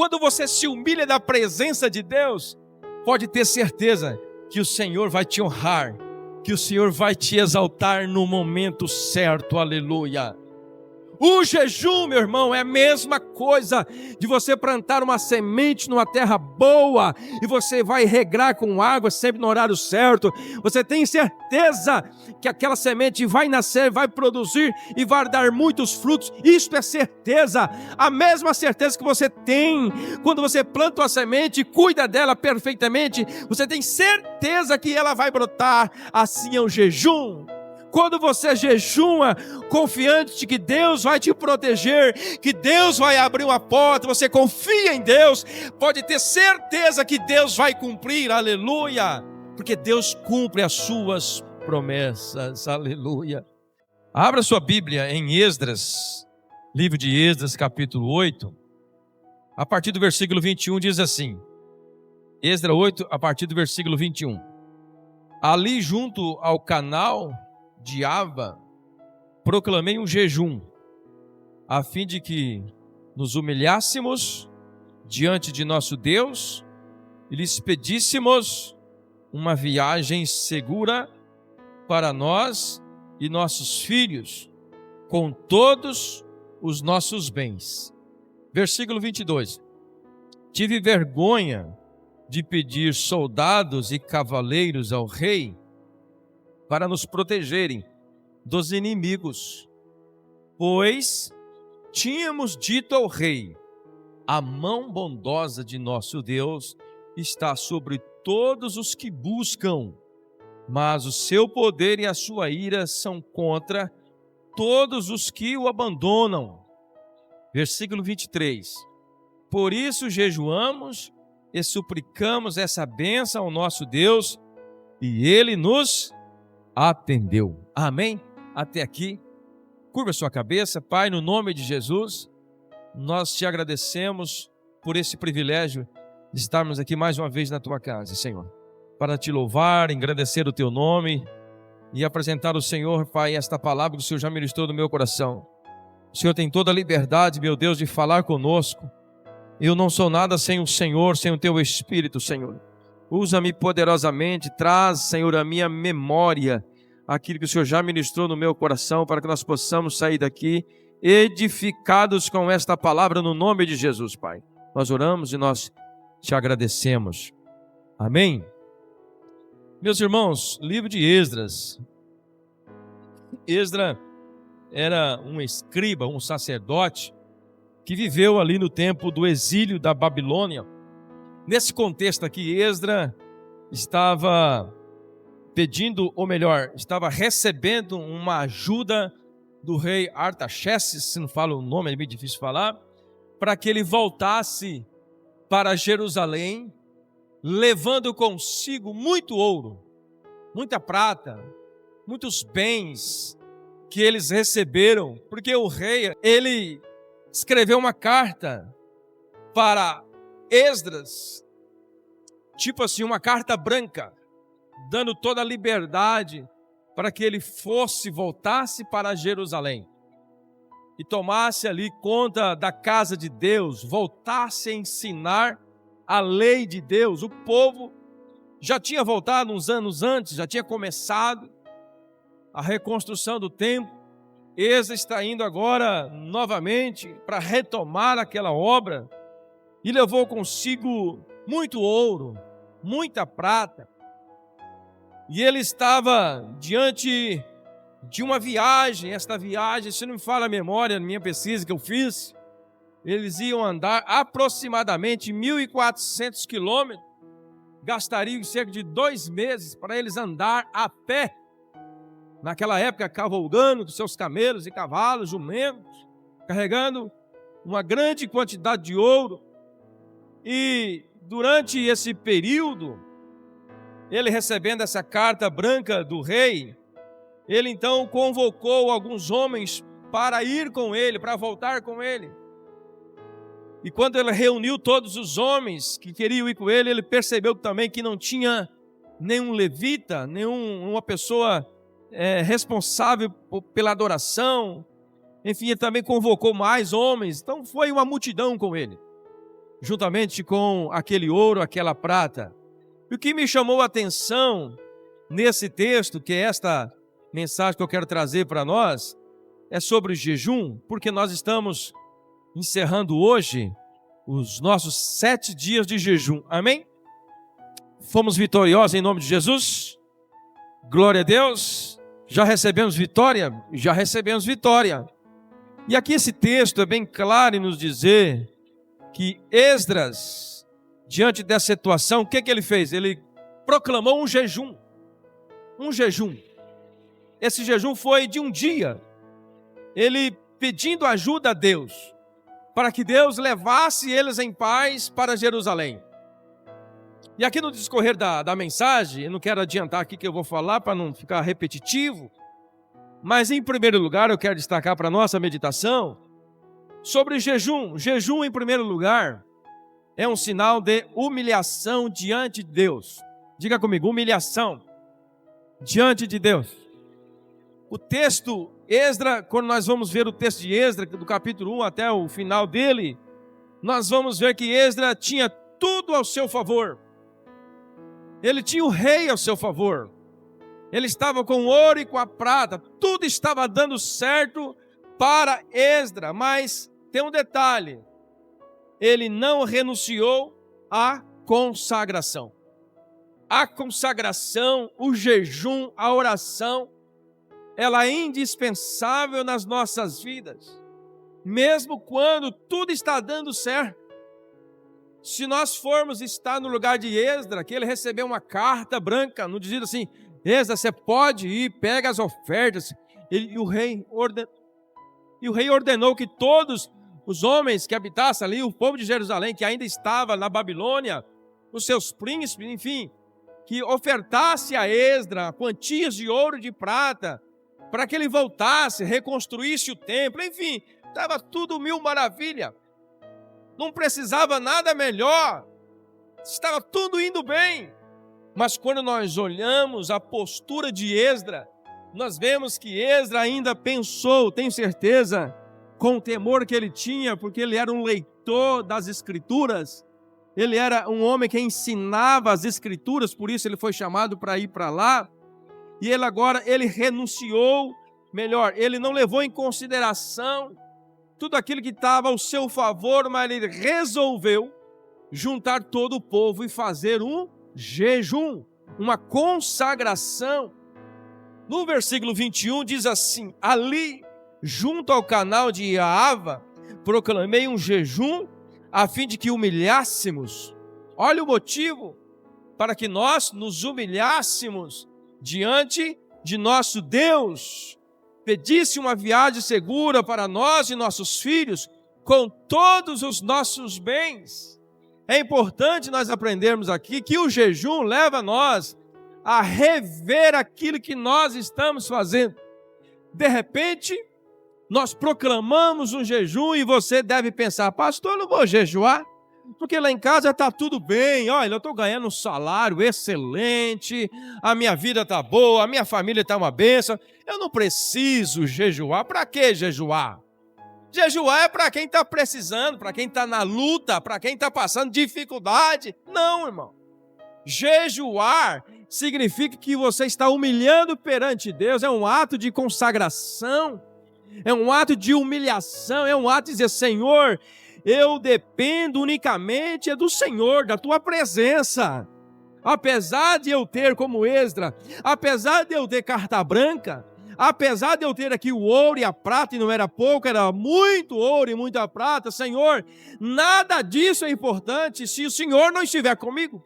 Quando você se humilha da presença de Deus, pode ter certeza que o Senhor vai te honrar, que o Senhor vai te exaltar no momento certo, aleluia. O jejum, meu irmão, é a mesma coisa de você plantar uma semente numa terra boa e você vai regrar com água sempre no horário certo. Você tem certeza que aquela semente vai nascer, vai produzir e vai dar muitos frutos. Isso é certeza, a mesma certeza que você tem quando você planta uma semente e cuida dela perfeitamente. Você tem certeza que ela vai brotar. Assim é o jejum. Quando você jejuma, confiante de que Deus vai te proteger, que Deus vai abrir uma porta, você confia em Deus, pode ter certeza que Deus vai cumprir, aleluia, porque Deus cumpre as suas promessas, aleluia. Abra sua Bíblia em Esdras, livro de Esdras, capítulo 8, a partir do versículo 21, diz assim, Esdras 8, a partir do versículo 21. Ali junto ao canal de Ava, proclamei um jejum, a fim de que nos humilhássemos diante de nosso Deus e lhes pedíssemos uma viagem segura para nós e nossos filhos, com todos os nossos bens. Versículo 22. Tive vergonha de pedir soldados e cavaleiros ao rei para nos protegerem dos inimigos, pois tínhamos dito ao rei, a mão bondosa de nosso Deus está sobre todos os que buscam, mas o seu poder e a sua ira são contra todos os que o abandonam. Versículo 23. Por isso jejuamos e suplicamos essa bênção ao nosso Deus, e ele nos atendeu. Amém? Até aqui. Curva sua cabeça. Pai, no nome de Jesus, nós te agradecemos por esse privilégio de estarmos aqui mais uma vez na tua casa, Senhor, para te louvar, engrandecer o teu nome e apresentar ao Senhor, Pai, esta palavra que o Senhor já ministrou no meu coração. O Senhor tem toda a liberdade, meu Deus, de falar conosco. Eu não sou nada sem o Senhor, sem o teu Espírito, Senhor. Usa-me poderosamente, traz, Senhor, a minha memória, aquilo que o Senhor já ministrou no meu coração, para que nós possamos sair daqui edificados com esta palavra no nome de Jesus, Pai. Nós oramos e nós te agradecemos. Amém? Meus irmãos, livro de Esdras. Esdras era um escriba, um sacerdote, que viveu ali no tempo do exílio da Babilônia. Nesse contexto aqui, Esdras estava pedindo, ou melhor, estava recebendo uma ajuda do rei Artaxerxes, se não falo o nome, é meio difícil falar, para que ele voltasse para Jerusalém, levando consigo muito ouro, muita prata, muitos bens que eles receberam, porque o rei, ele escreveu uma carta para Esdras, tipo assim, uma carta branca, dando toda a liberdade para que ele voltasse para Jerusalém e tomasse ali conta da casa de Deus, voltasse a ensinar a lei de Deus. O povo já tinha voltado uns anos antes, já tinha começado a reconstrução do templo. Esdras está indo agora novamente para retomar aquela obra e levou consigo muito ouro, muita prata. E ele estava diante de uma viagem. Esta viagem, se não me falha a memória, na minha pesquisa que eu fiz, eles iam andar aproximadamente 1.400 quilômetros, gastariam cerca de 2 meses para eles andar a pé. Naquela época, cavalgando com seus camelos e cavalos, jumentos, carregando uma grande quantidade de ouro. E durante esse período, ele recebendo essa carta branca do rei, ele então convocou alguns homens para ir com ele, para voltar com ele. E quando ele reuniu todos os homens que queriam ir com ele, ele percebeu também que não tinha nenhum levita, nenhuma pessoa responsável pela adoração. Enfim, ele também convocou mais homens. Então foi uma multidão com ele. juntamente com aquele ouro, aquela prata. E o que me chamou a atenção nesse texto, que é esta mensagem que eu quero trazer para nós, é sobre o jejum, porque nós estamos encerrando hoje os nossos 7 dias de jejum. Amém? Fomos vitoriosos em nome de Jesus? Glória a Deus. Já recebemos vitória? Já recebemos vitória. E aqui esse texto é bem claro em nos dizer que Esdras, diante dessa situação, o que ele fez? Ele proclamou um jejum. Um jejum. Esse jejum foi de um dia. Ele pedindo ajuda a Deus, para que Deus levasse eles em paz para Jerusalém. E aqui no discorrer da mensagem, eu não quero adiantar aqui que eu vou falar para não ficar repetitivo, mas em primeiro lugar eu quero destacar para a nossa meditação sobre jejum. Jejum, em primeiro lugar, é um sinal de humilhação diante de Deus. Diga comigo, humilhação diante de Deus. O texto Esdras, quando nós vamos ver o texto de Esdras, do capítulo 1 até o final dele, nós vamos ver que Esdras tinha tudo ao seu favor. Ele tinha o rei ao seu favor. Ele estava com o ouro e com a prata. Tudo estava dando certo para Esdras. Mas tem um detalhe. Ele não renunciou à consagração. A consagração, o jejum, a oração, ela é indispensável nas nossas vidas. Mesmo quando tudo está dando certo. Se nós formos estar no lugar de Esdras, que ele recebeu uma carta branca, no dizendo assim, Esdras, você pode ir, pega as ofertas. E o rei ordenou que todos os homens que habitassem ali, o povo de Jerusalém, que ainda estava na Babilônia, os seus príncipes, enfim, que ofertasse a Esdras quantias de ouro e de prata, para que ele voltasse, reconstruísse o templo, enfim, estava tudo mil maravilha. Não precisava nada melhor, estava tudo indo bem. Mas quando nós olhamos a postura de Esdras, nós vemos que Esdras ainda pensou, tenho certeza, com o temor que ele tinha, porque ele era um leitor das Escrituras, ele era um homem que ensinava as Escrituras, por isso ele foi chamado para ir para lá, e ele renunciou, ele não levou em consideração tudo aquilo que estava ao seu favor, mas ele resolveu juntar todo o povo e fazer um jejum, uma consagração. No versículo 21 diz assim, ali, junto ao canal de Ahava, proclamei um jejum a fim de que humilhássemos. Olha o motivo, para que nós nos humilhássemos diante de nosso Deus, pedisse uma viagem segura para nós e nossos filhos, com todos os nossos bens. É importante nós aprendermos aqui que o jejum leva nós a rever aquilo que nós estamos fazendo. De repente, nós proclamamos um jejum e você deve pensar, pastor, eu não vou jejuar, porque lá em casa está tudo bem, olha, eu estou ganhando um salário excelente, a minha vida está boa, a minha família está uma bênção, eu não preciso jejuar. Para que jejuar? Jejuar é para quem está precisando, para quem está na luta, para quem está passando dificuldade. Não, irmão. Jejuar significa que você está humilhando perante Deus, é um ato de consagração, é um ato de humilhação, é um ato de dizer, Senhor, eu dependo unicamente do Senhor, da Tua presença. Apesar de eu ter como Esdras, apesar de eu ter carta branca, apesar de eu ter aqui o ouro e a prata, e não era pouco, era muito ouro e muita prata, Senhor, nada disso é importante se o Senhor não estiver comigo.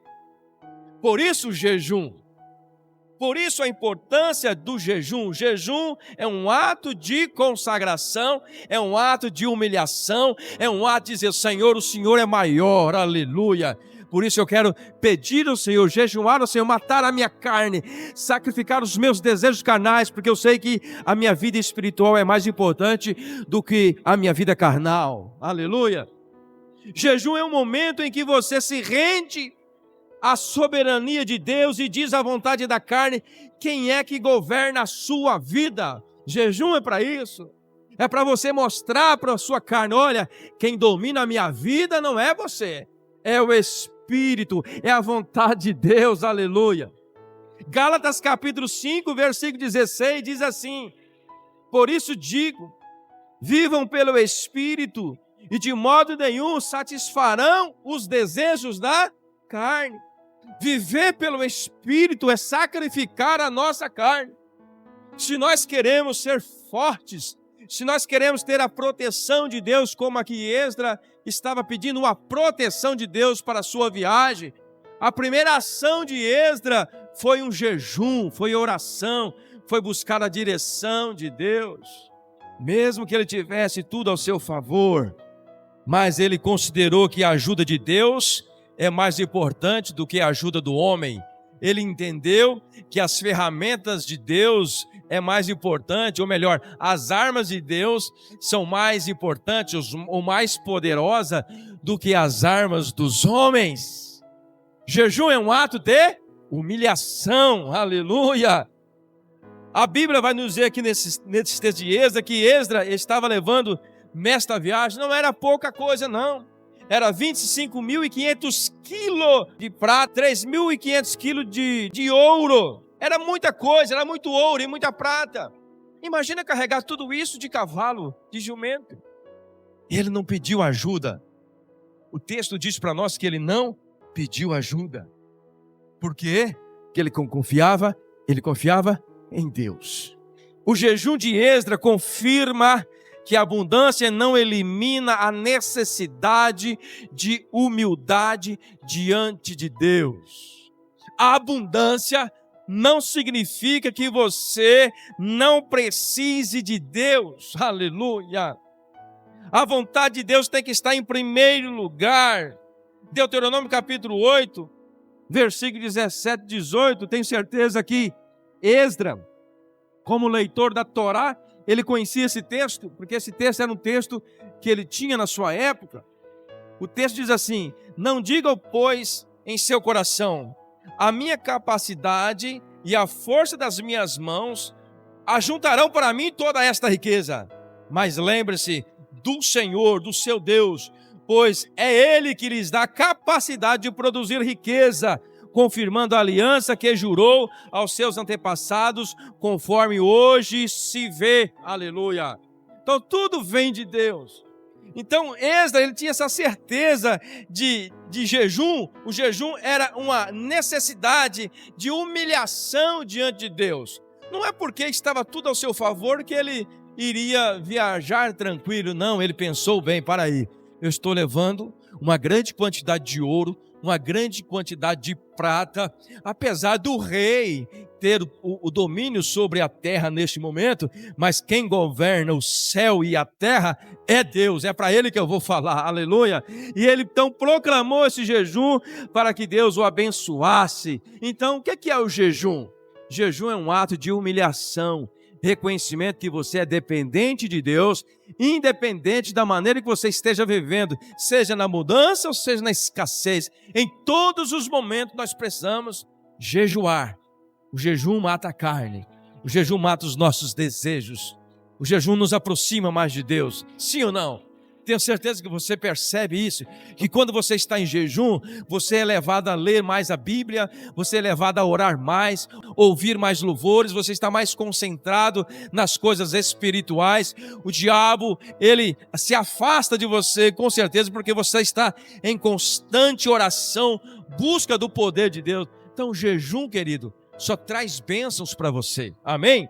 Por isso o jejum, por isso a importância do jejum. O jejum é um ato de consagração, é um ato de humilhação, é um ato de dizer, Senhor, o Senhor é maior, aleluia. Por isso eu quero pedir ao Senhor, jejuar ao Senhor, matar a minha carne, sacrificar os meus desejos carnais, porque eu sei que a minha vida espiritual é mais importante do que a minha vida carnal. Aleluia. Jejum é um momento em que você se rende à soberania de Deus e diz à vontade da carne, quem é que governa a sua vida? Jejum é para isso. É para você mostrar para a sua carne: olha, quem domina a minha vida não é você, é o Espírito, é a vontade de Deus, aleluia. Gálatas capítulo 5, versículo 16 diz assim: por isso digo, vivam pelo Espírito, e de modo nenhum satisfarão os desejos da carne. Viver pelo Espírito é sacrificar a nossa carne. Se nós queremos ser fortes, se nós queremos ter a proteção de Deus, como aqui Esdras estava pedindo uma proteção de Deus para a sua viagem, a primeira ação de Esdras foi um jejum, foi oração, foi buscar a direção de Deus. Mesmo que ele tivesse tudo ao seu favor, mas ele considerou que a ajuda de Deus é mais importante do que a ajuda do homem. Ele entendeu que as ferramentas de Deus é mais importante, ou melhor, as armas de Deus são mais importantes ou mais poderosas do que as armas dos homens. Jejum é um ato de humilhação, aleluia. A Bíblia vai nos dizer aqui nesse texto de Esdras que Esdras estava levando nesta viagem, não era pouca coisa não. Era 25.500 quilos de prata, 3.500 quilos de ouro. Era muita coisa, era muito ouro e muita prata. Imagina carregar tudo isso de cavalo, de jumento. Ele não pediu ajuda. O texto diz para nós que ele não pediu ajuda. Por quê? Porque ele confiava em Deus. O jejum de Esdras confirma que a abundância não elimina a necessidade de humildade diante de Deus. A abundância não significa que você não precise de Deus. Aleluia! A vontade de Deus tem que estar em primeiro lugar. Deuteronômio capítulo 8, versículo 17 e 18, tenho certeza que Esdras, como leitor da Torá, ele conhecia esse texto, porque esse texto era um texto que ele tinha na sua época. O texto diz assim: não digam, pois, em seu coração, a minha capacidade e a força das minhas mãos ajuntarão para mim toda esta riqueza. Mas lembre-se do Senhor, do seu Deus, pois é Ele que lhes dá capacidade de produzir riqueza, confirmando a aliança que jurou aos seus antepassados, conforme hoje se vê. Aleluia! Então tudo vem de Deus. Então Esdras, ele tinha essa certeza de jejum. O jejum era uma necessidade de humilhação diante de Deus. Não é porque estava tudo ao seu favor que ele iria viajar tranquilo, não. Ele pensou bem: para aí, eu estou levando uma grande quantidade de ouro, uma grande quantidade de prata, apesar do rei ter o domínio sobre a terra neste momento, mas quem governa o céu e a terra é Deus, é para Ele que eu vou falar, aleluia. E ele então proclamou esse jejum para que Deus o abençoasse. Então, o que é o jejum? Jejum é um ato de humilhação, reconhecimento que você é dependente de Deus, independente da maneira que você esteja vivendo, seja na mudança ou seja na escassez. Em todos os momentos nós precisamos jejuar. O jejum mata a carne, o jejum mata os nossos desejos, o jejum nos aproxima mais de Deus, sim ou não? Tenho certeza que você percebe isso, que quando você está em jejum, você é levado a ler mais a Bíblia, você é levado a orar mais, ouvir mais louvores, você está mais concentrado nas coisas espirituais. O diabo, ele se afasta de você, com certeza, porque você está em constante oração, busca do poder de Deus. Então o jejum, querido, só traz bênçãos para você, amém?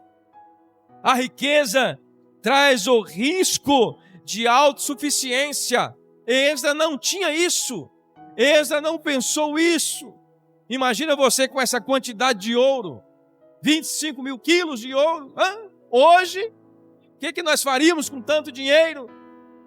A riqueza traz o risco de autossuficiência. Esdras não tinha isso. Esdras não pensou isso. Imagina você com essa quantidade de ouro, 25 mil quilos de ouro. Hoje, o que nós faríamos com tanto dinheiro?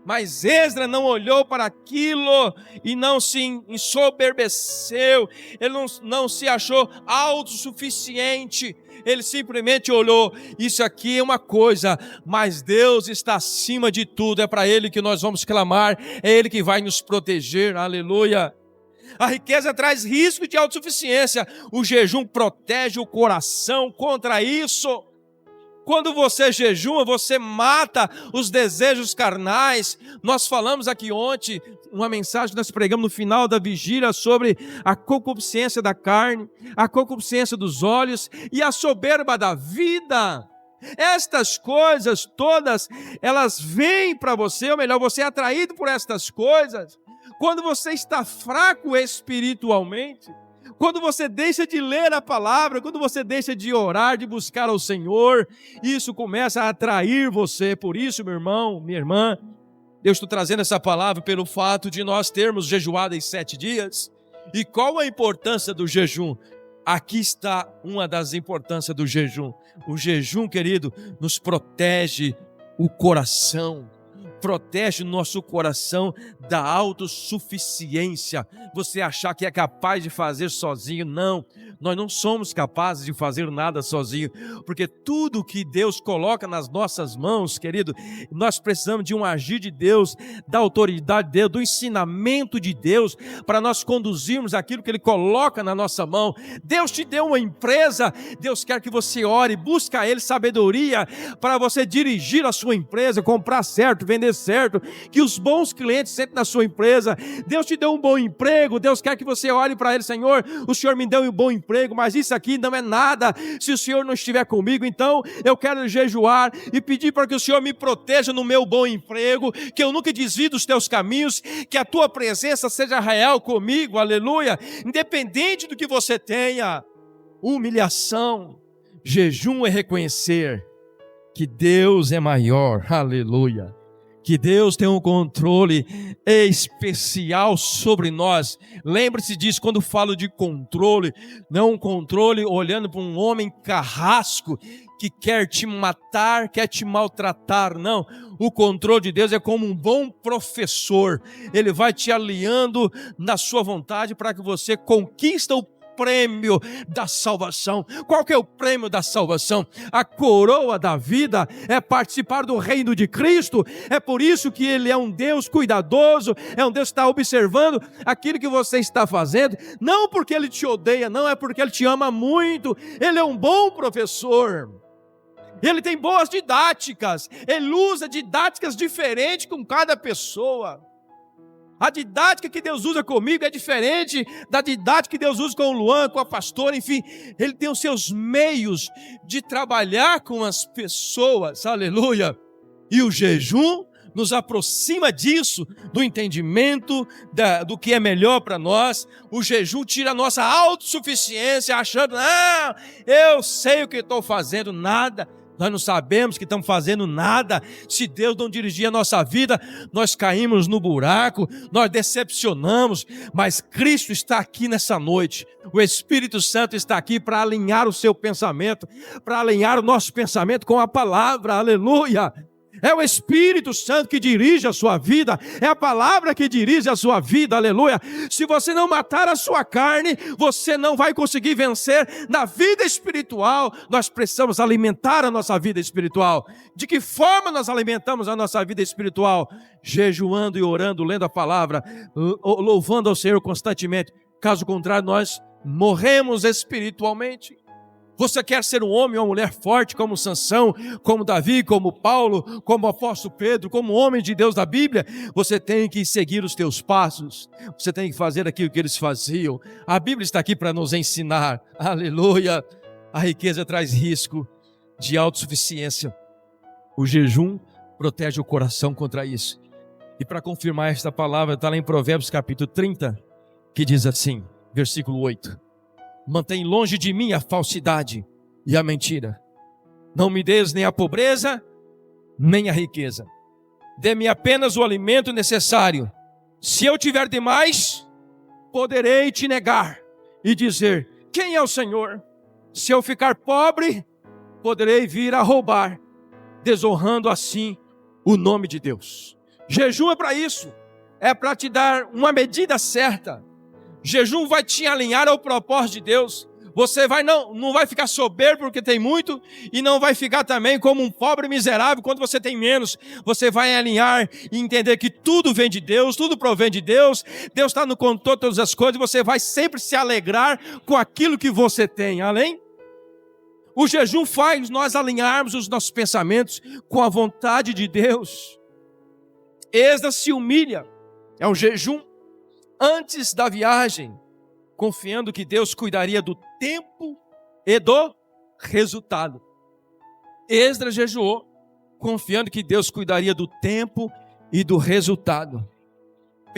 Mas Esdras não olhou para aquilo e não se ensoberbeceu, ele não se achou autossuficiente, ele simplesmente olhou: isso aqui é uma coisa, mas Deus está acima de tudo, é para Ele que nós vamos clamar, é Ele que vai nos proteger, aleluia. A riqueza traz risco de autossuficiência, o jejum protege o coração contra isso. Quando você jejua, você mata os desejos carnais. Nós falamos aqui ontem, uma mensagem que nós pregamos no final da vigília sobre a concupiscência da carne, a concupiscência dos olhos e a soberba da vida. Estas coisas todas, elas vêm para você, ou melhor, você é atraído por estas coisas quando você está fraco espiritualmente, quando você deixa de ler a palavra, quando você deixa de orar, de buscar ao Senhor, isso começa a atrair você. Por isso, meu irmão, minha irmã, eu estou trazendo essa palavra pelo fato de nós termos jejuado em 7 dias. E qual a importância do jejum? Aqui está uma das importâncias do jejum. O jejum, querido, nos protege o coração, protege o nosso coração da autossuficiência. Você achar que é capaz de fazer sozinho, não. Nós não somos capazes de fazer nada sozinho, porque tudo que Deus coloca nas nossas mãos, querido, nós precisamos de um agir de Deus, da autoridade de Deus, do ensinamento de Deus, para nós conduzirmos aquilo que Ele coloca na nossa mão. Deus te deu uma empresa, Deus quer que você ore, busque a Ele sabedoria, para você dirigir a sua empresa, comprar certo, vender certo, que os bons clientes sentem na sua empresa. Deus te deu um bom emprego, Deus quer que você olhe para Ele: Senhor, o Senhor me deu um bom emprego, mas isso aqui não é nada se o Senhor não estiver comigo. Então eu quero jejuar e pedir para que o Senhor me proteja no meu bom emprego, que eu nunca desvie dos teus caminhos, que a tua presença seja real comigo, aleluia, independente do que você tenha. Humilhação. Jejum é reconhecer que Deus é maior, aleluia, que Deus tem um controle especial sobre nós. Lembre-se disso quando falo de controle, não um controle olhando para um homem carrasco que quer te matar, quer te maltratar, não. O controle de Deus é como um bom professor, Ele vai te alinhando na sua vontade para que você conquiste o prêmio da salvação. Qual que é o prêmio da salvação? A coroa da vida é participar do reino de Cristo. É por isso que Ele é um Deus cuidadoso, é um Deus que está observando aquilo que você está fazendo, não porque Ele te odeia, não, é porque Ele te ama muito. Ele é um bom professor, Ele tem boas didáticas, Ele usa didáticas diferentes com cada pessoa. A didática que Deus usa comigo é diferente da didática que Deus usa com o Luan, com a pastora, enfim. Ele tem os seus meios de trabalhar com as pessoas, aleluia. E o jejum nos aproxima disso, do entendimento do que é melhor para nós. O jejum tira a nossa autossuficiência, achando: não, eu sei o que estou fazendo. Nada. Nós não sabemos que estamos fazendo nada. Se Deus não dirigir a nossa vida, nós caímos no buraco, nós decepcionamos, mas Cristo está aqui nessa noite. O Espírito Santo está aqui para alinhar o seu pensamento, para alinhar o nosso pensamento com a palavra, aleluia. É o Espírito Santo que dirige a sua vida, é a palavra que dirige a sua vida, aleluia. Se você não matar a sua carne, você não vai conseguir vencer na vida espiritual. Nós precisamos alimentar a nossa vida espiritual. De que forma nós alimentamos a nossa vida espiritual? Jejuando e orando, lendo a palavra, louvando ao Senhor constantemente. Caso contrário, nós morremos espiritualmente. Você quer ser um homem ou uma mulher forte como Sansão, como Davi, como Paulo, como o apóstolo Pedro, como homem de Deus da Bíblia? Você tem que seguir os teus passos. Você tem que fazer aquilo que eles faziam. A Bíblia está aqui para nos ensinar. Aleluia. A riqueza traz risco de autossuficiência. O jejum protege o coração contra isso. E para confirmar esta palavra, está lá em Provérbios capítulo 30, que diz assim, versículo 8. Mantém longe de mim a falsidade e a mentira. Não me des nem a pobreza, nem a riqueza. Dê-me apenas o alimento necessário. Se eu tiver demais, poderei te negar e dizer: quem é o Senhor? Se eu ficar pobre, poderei vir a roubar, desonrando assim o nome de Deus. Jejum é para isso. É para te dar uma medida certa. Jejum vai te alinhar ao propósito de Deus. Você não vai ficar soberbo porque tem muito, e não vai ficar também como um pobre miserável quando você tem menos. Você vai alinhar e entender que tudo vem de Deus, tudo provém de Deus. Deus está no controle de todas as coisas. Você vai sempre se alegrar com aquilo que você tem. Além, O jejum faz nós alinharmos os nossos pensamentos com a vontade de Deus. Esdras se humilha, é um jejum, antes da viagem, confiando que Deus cuidaria do tempo e do resultado. Esdras jejuou, confiando que Deus cuidaria do tempo e do resultado. 1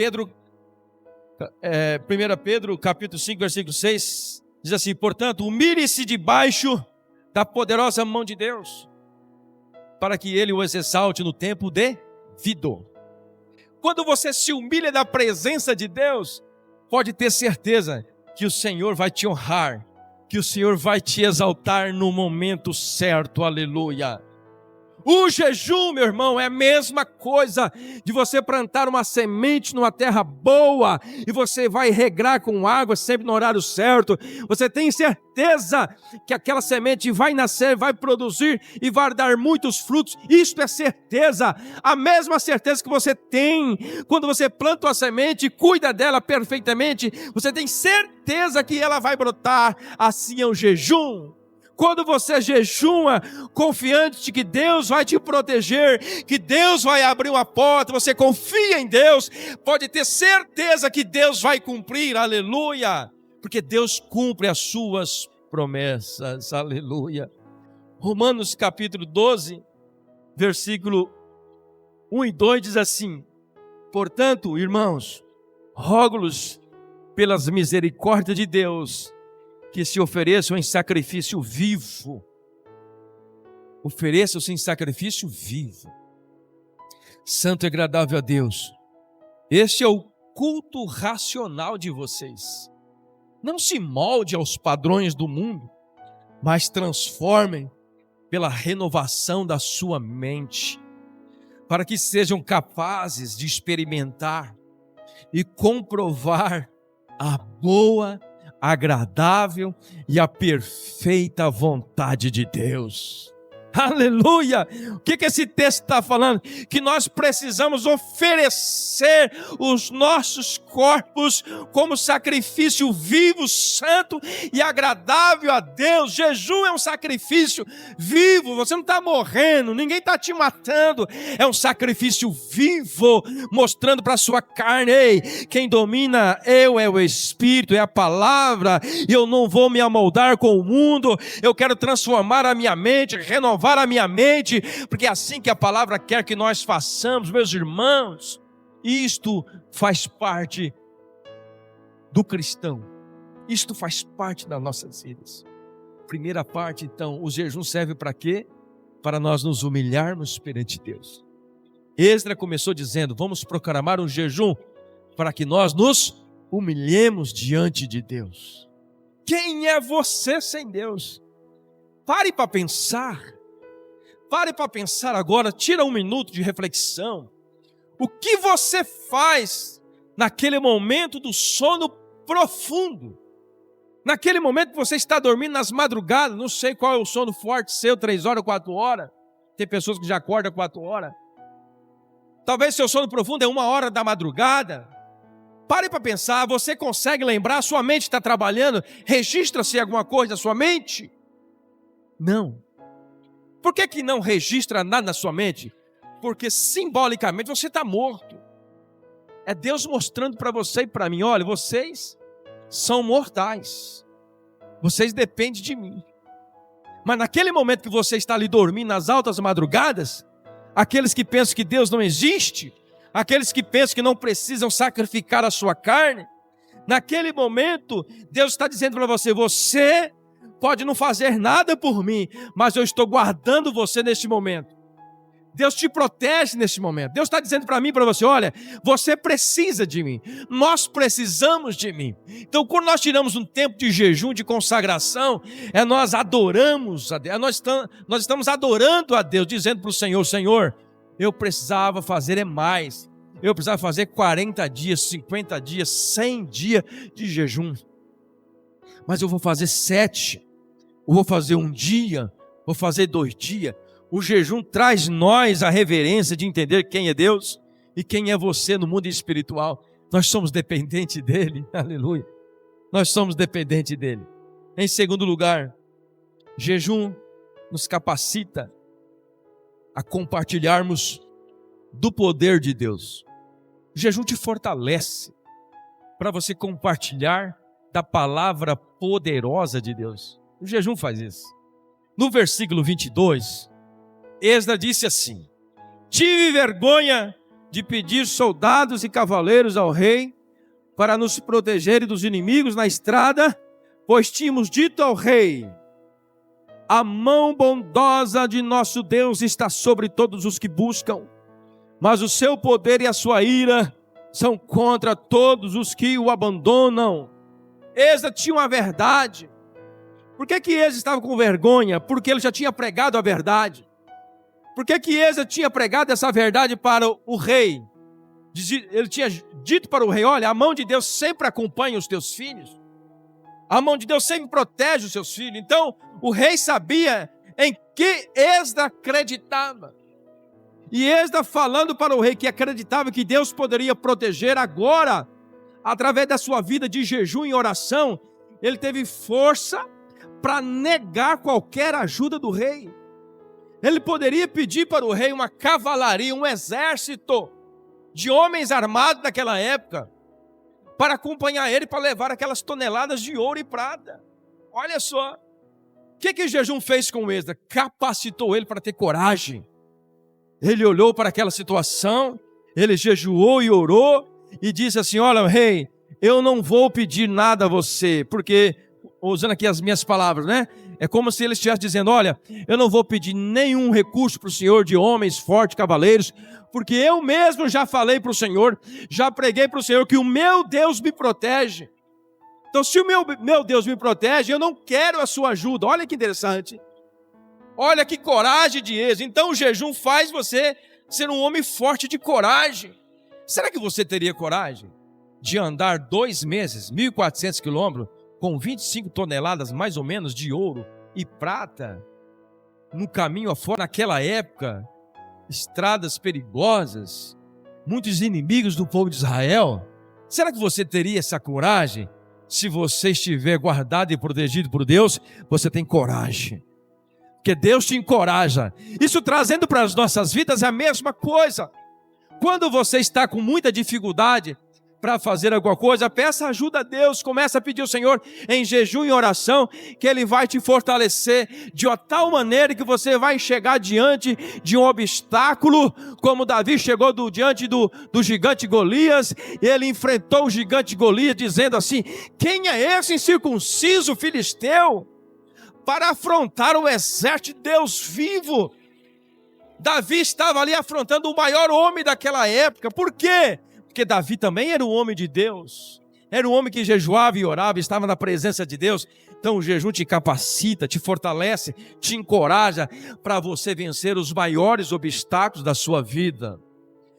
Pedro capítulo 5, versículo 6, diz assim: portanto, humilhe-se debaixo da poderosa mão de Deus, para que Ele os exalte no tempo devido. Quando você se humilha na presença de Deus, pode ter certeza que o Senhor vai te honrar, que o Senhor vai te exaltar no momento certo, aleluia. O jejum, meu irmão, é a mesma coisa de você plantar uma semente numa terra boa e você vai regrar com água sempre no horário certo. Você tem certeza que aquela semente vai nascer, vai produzir e vai dar muitos frutos. Isso é certeza, a mesma certeza que você tem quando você planta uma semente e cuida dela perfeitamente. Você tem certeza que ela vai brotar. Assim é o jejum. Quando você jejuma, confiante de que Deus vai te proteger, que Deus vai abrir uma porta, você confia em Deus, pode ter certeza que Deus vai cumprir, aleluia, porque Deus cumpre as suas promessas, aleluia. Romanos capítulo 12, versículo 1 e 2 diz assim: portanto, irmãos, rogo-lhes pelas misericórdias de Deus, que se ofereçam em sacrifício vivo. Ofereçam-se em sacrifício vivo, santo e agradável a Deus. Este é o culto racional de vocês. Não se molde aos padrões do mundo, mas transformem pela renovação da sua mente, para que sejam capazes de experimentar e comprovar a boa, agradável e a perfeita vontade de Deus. Aleluia! O que esse texto está falando? Que nós precisamos oferecer os nossos corpos como sacrifício vivo, santo e agradável a Deus. Jejum é um sacrifício vivo, você não está morrendo, ninguém está te matando, é um sacrifício vivo, mostrando para a sua carne: ei, quem domina eu é o Espírito, é a palavra, e eu não vou me amoldar com o mundo, eu quero transformar a minha mente, renovar a minha mente, porque é assim que a palavra quer que nós façamos, meus irmãos. Isto faz parte do cristão, isto faz parte das nossas vidas. Primeira parte, então, o jejum serve para quê? Para nós nos humilharmos perante Deus. Esdras começou dizendo: vamos proclamar um jejum para que nós nos humilhemos diante de Deus. Quem é você sem Deus? Pare para pensar. Pare para pensar agora, tira um minuto de reflexão. O que você faz naquele momento do sono profundo? Naquele momento que você está dormindo nas madrugadas, não sei qual é o sono forte seu, 3 horas, 4 horas. Tem pessoas que já acordam 4 horas. Talvez seu sono profundo é 1 hora da madrugada. Pare para pensar, você consegue lembrar? Sua mente está trabalhando? Registra-se alguma coisa na sua mente? Não. Por que não registra nada na sua mente? Porque simbolicamente você está morto. É Deus mostrando para você e para mim: olha, vocês são mortais, vocês dependem de mim. Mas naquele momento que você está ali dormindo nas altas madrugadas, aqueles que pensam que Deus não existe, aqueles que pensam que não precisam sacrificar a sua carne, naquele momento Deus está dizendo para você: você pode não fazer nada por mim, mas eu estou guardando você neste momento. Deus te protege neste momento. Deus está dizendo para mim e para você: olha, você precisa de mim, nós precisamos de mim. Então, quando nós tiramos um tempo de jejum, de consagração, nós adoramos a Deus, nós estamos adorando a Deus, dizendo para o Senhor: Senhor, eu precisava fazer mais, eu precisava fazer 40 dias, 50 dias, 100 dias de jejum, mas eu vou fazer 7, eu vou fazer 1 dia, vou fazer 2 dias. O jejum traz nós a reverência de entender quem é Deus e quem é você no mundo espiritual. Nós somos dependentes dEle, aleluia. Nós somos dependentes dEle. Em segundo lugar, Jejum nos capacita a compartilharmos do poder de Deus. O jejum te fortalece para você compartilhar da palavra poderosa de Deus. O jejum faz isso. No versículo 22, Esdras disse assim: tive vergonha de pedir soldados e cavaleiros ao rei para nos protegerem dos inimigos na estrada, pois tínhamos dito ao rei: a mão bondosa de nosso Deus está sobre todos os que buscam, mas o seu poder e a sua ira são contra todos os que o abandonam. Esdras tinha uma verdade. Por que Esdras estava com vergonha? Porque ele já tinha pregado a verdade. Por que Esdras tinha pregado essa verdade para o rei? Ele tinha dito para o rei: olha, a mão de Deus sempre acompanha os teus filhos. A mão de Deus sempre protege os seus filhos. Então, o rei sabia em que Esdras acreditava. E Esdras falando para o rei que acreditava que Deus poderia proteger agora, através da sua vida de jejum e oração, ele teve força para negar qualquer ajuda do rei. Ele poderia pedir para o rei uma cavalaria, um exército de homens armados daquela época, para acompanhar ele, para levar aquelas toneladas de ouro e prata. Olha só, o que o jejum fez com Esdras? Capacitou ele para ter coragem. Ele olhou para aquela situação, ele jejuou e orou, e disse assim: olha, rei, eu não vou pedir nada a você, porque, usando aqui as minhas palavras, né? É como se ele estivesse dizendo: olha, eu não vou pedir nenhum recurso para o Senhor de homens fortes, cavaleiros, porque eu mesmo já falei para o Senhor, já preguei para o Senhor que o meu Deus me protege. Então, se o meu Deus me protege, eu não quero a sua ajuda. Olha que interessante. Olha que coragem de Esdras. Então, o jejum faz você ser um homem forte de coragem. Será que você teria coragem de andar 2 meses, 1.400 quilômetros, com 25 toneladas mais ou menos de ouro e prata, no caminho afora, naquela época, estradas perigosas, muitos inimigos do povo de Israel? Será que você teria essa coragem? Se você estiver guardado e protegido por Deus, você tem coragem, porque Deus te encoraja. Isso trazendo para as nossas vidas é a mesma coisa. Quando você está com muita dificuldade para fazer alguma coisa, peça ajuda a Deus, começa a pedir ao Senhor em jejum e oração, que Ele vai te fortalecer de uma tal maneira que você vai chegar diante de um obstáculo, como Davi chegou diante do gigante Golias, e ele enfrentou o gigante Golias dizendo assim: quem é esse incircunciso filisteu para afrontar o exército de Deus vivo? Davi estava ali afrontando o maior homem daquela época. Por quê? Porque Davi também era um homem de Deus, era um homem que jejuava e orava, estava na presença de Deus. Então o jejum te capacita, te fortalece, te encoraja para você vencer os maiores obstáculos da sua vida.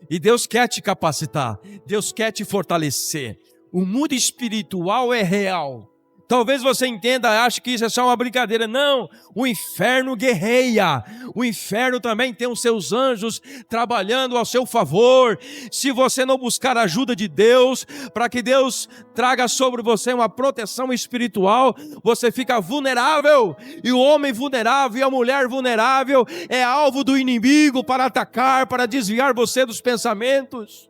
E Deus quer te capacitar, Deus quer te fortalecer. O mundo espiritual é real. Talvez você entenda, ache que isso é só uma brincadeira. Não, o inferno guerreia. O inferno também tem os seus anjos trabalhando ao seu favor. Se você não buscar a ajuda de Deus, para que Deus traga sobre você uma proteção espiritual, você fica vulnerável. E o homem vulnerável e a mulher vulnerável é alvo do inimigo para atacar, para desviar você dos pensamentos.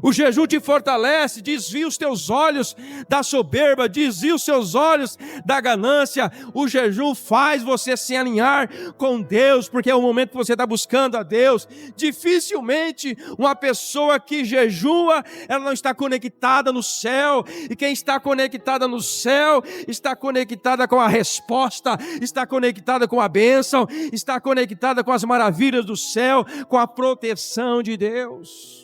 O jejum te fortalece, desvia os teus olhos da soberba, desvia os seus olhos da ganância. O jejum faz você se alinhar com Deus, porque é o momento que você está buscando a Deus. Dificilmente uma pessoa que jejua, ela não está conectada no céu. E quem está conectada no céu, está conectada com a resposta, está conectada com a bênção, está conectada com as maravilhas do céu, com a proteção de Deus.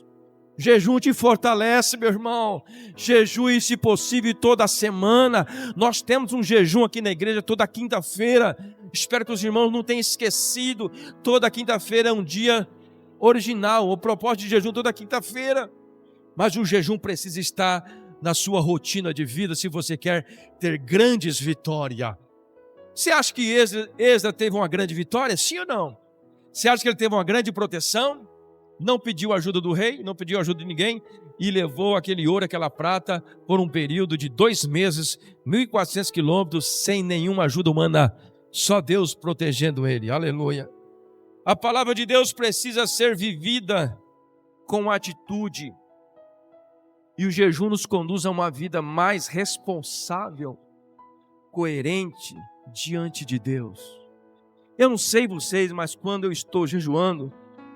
Jejum te fortalece, meu irmão. Jejue, se possível, toda semana. Nós temos um jejum aqui na igreja toda quinta-feira. Espero que os irmãos não tenham esquecido. Toda quinta-feira é um dia original. O propósito de jejum toda quinta-feira. Mas o jejum precisa estar na sua rotina de vida se você quer ter grandes vitórias. Você acha que Esdras teve uma grande vitória? Sim ou não? Você acha que ele teve uma grande proteção? Não pediu ajuda do rei, não pediu ajuda de ninguém, e levou aquele ouro, aquela prata, por um período de 2 meses, 1.400 quilômetros, sem nenhuma ajuda humana. Só Deus protegendo ele, aleluia. A palavra de Deus precisa ser vivida com atitude. E o jejum nos conduz a uma vida mais responsável, coerente diante de Deus. Eu não sei vocês, mas quando eu estou jejuando,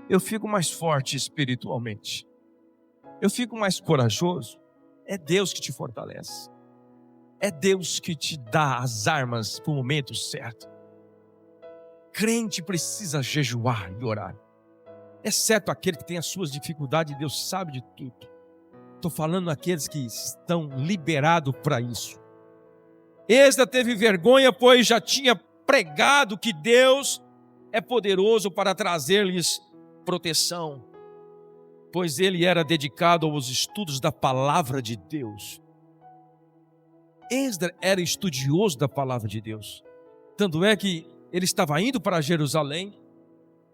eu fico mais forte espiritualmente. Eu fico mais corajoso. É Deus que te fortalece. É Deus que te dá as armas para o momento certo. Crente precisa jejuar e orar. Exceto aquele que tem as suas dificuldades, Deus sabe de tudo. Estou falando daqueles que estão liberados para isso. Esdras teve vergonha, pois já tinha pregado que Deus é poderoso para trazer-lhes proteção, pois ele era dedicado aos estudos da palavra de Deus. Esdras era estudioso da palavra de Deus, tanto é que ele estava indo para Jerusalém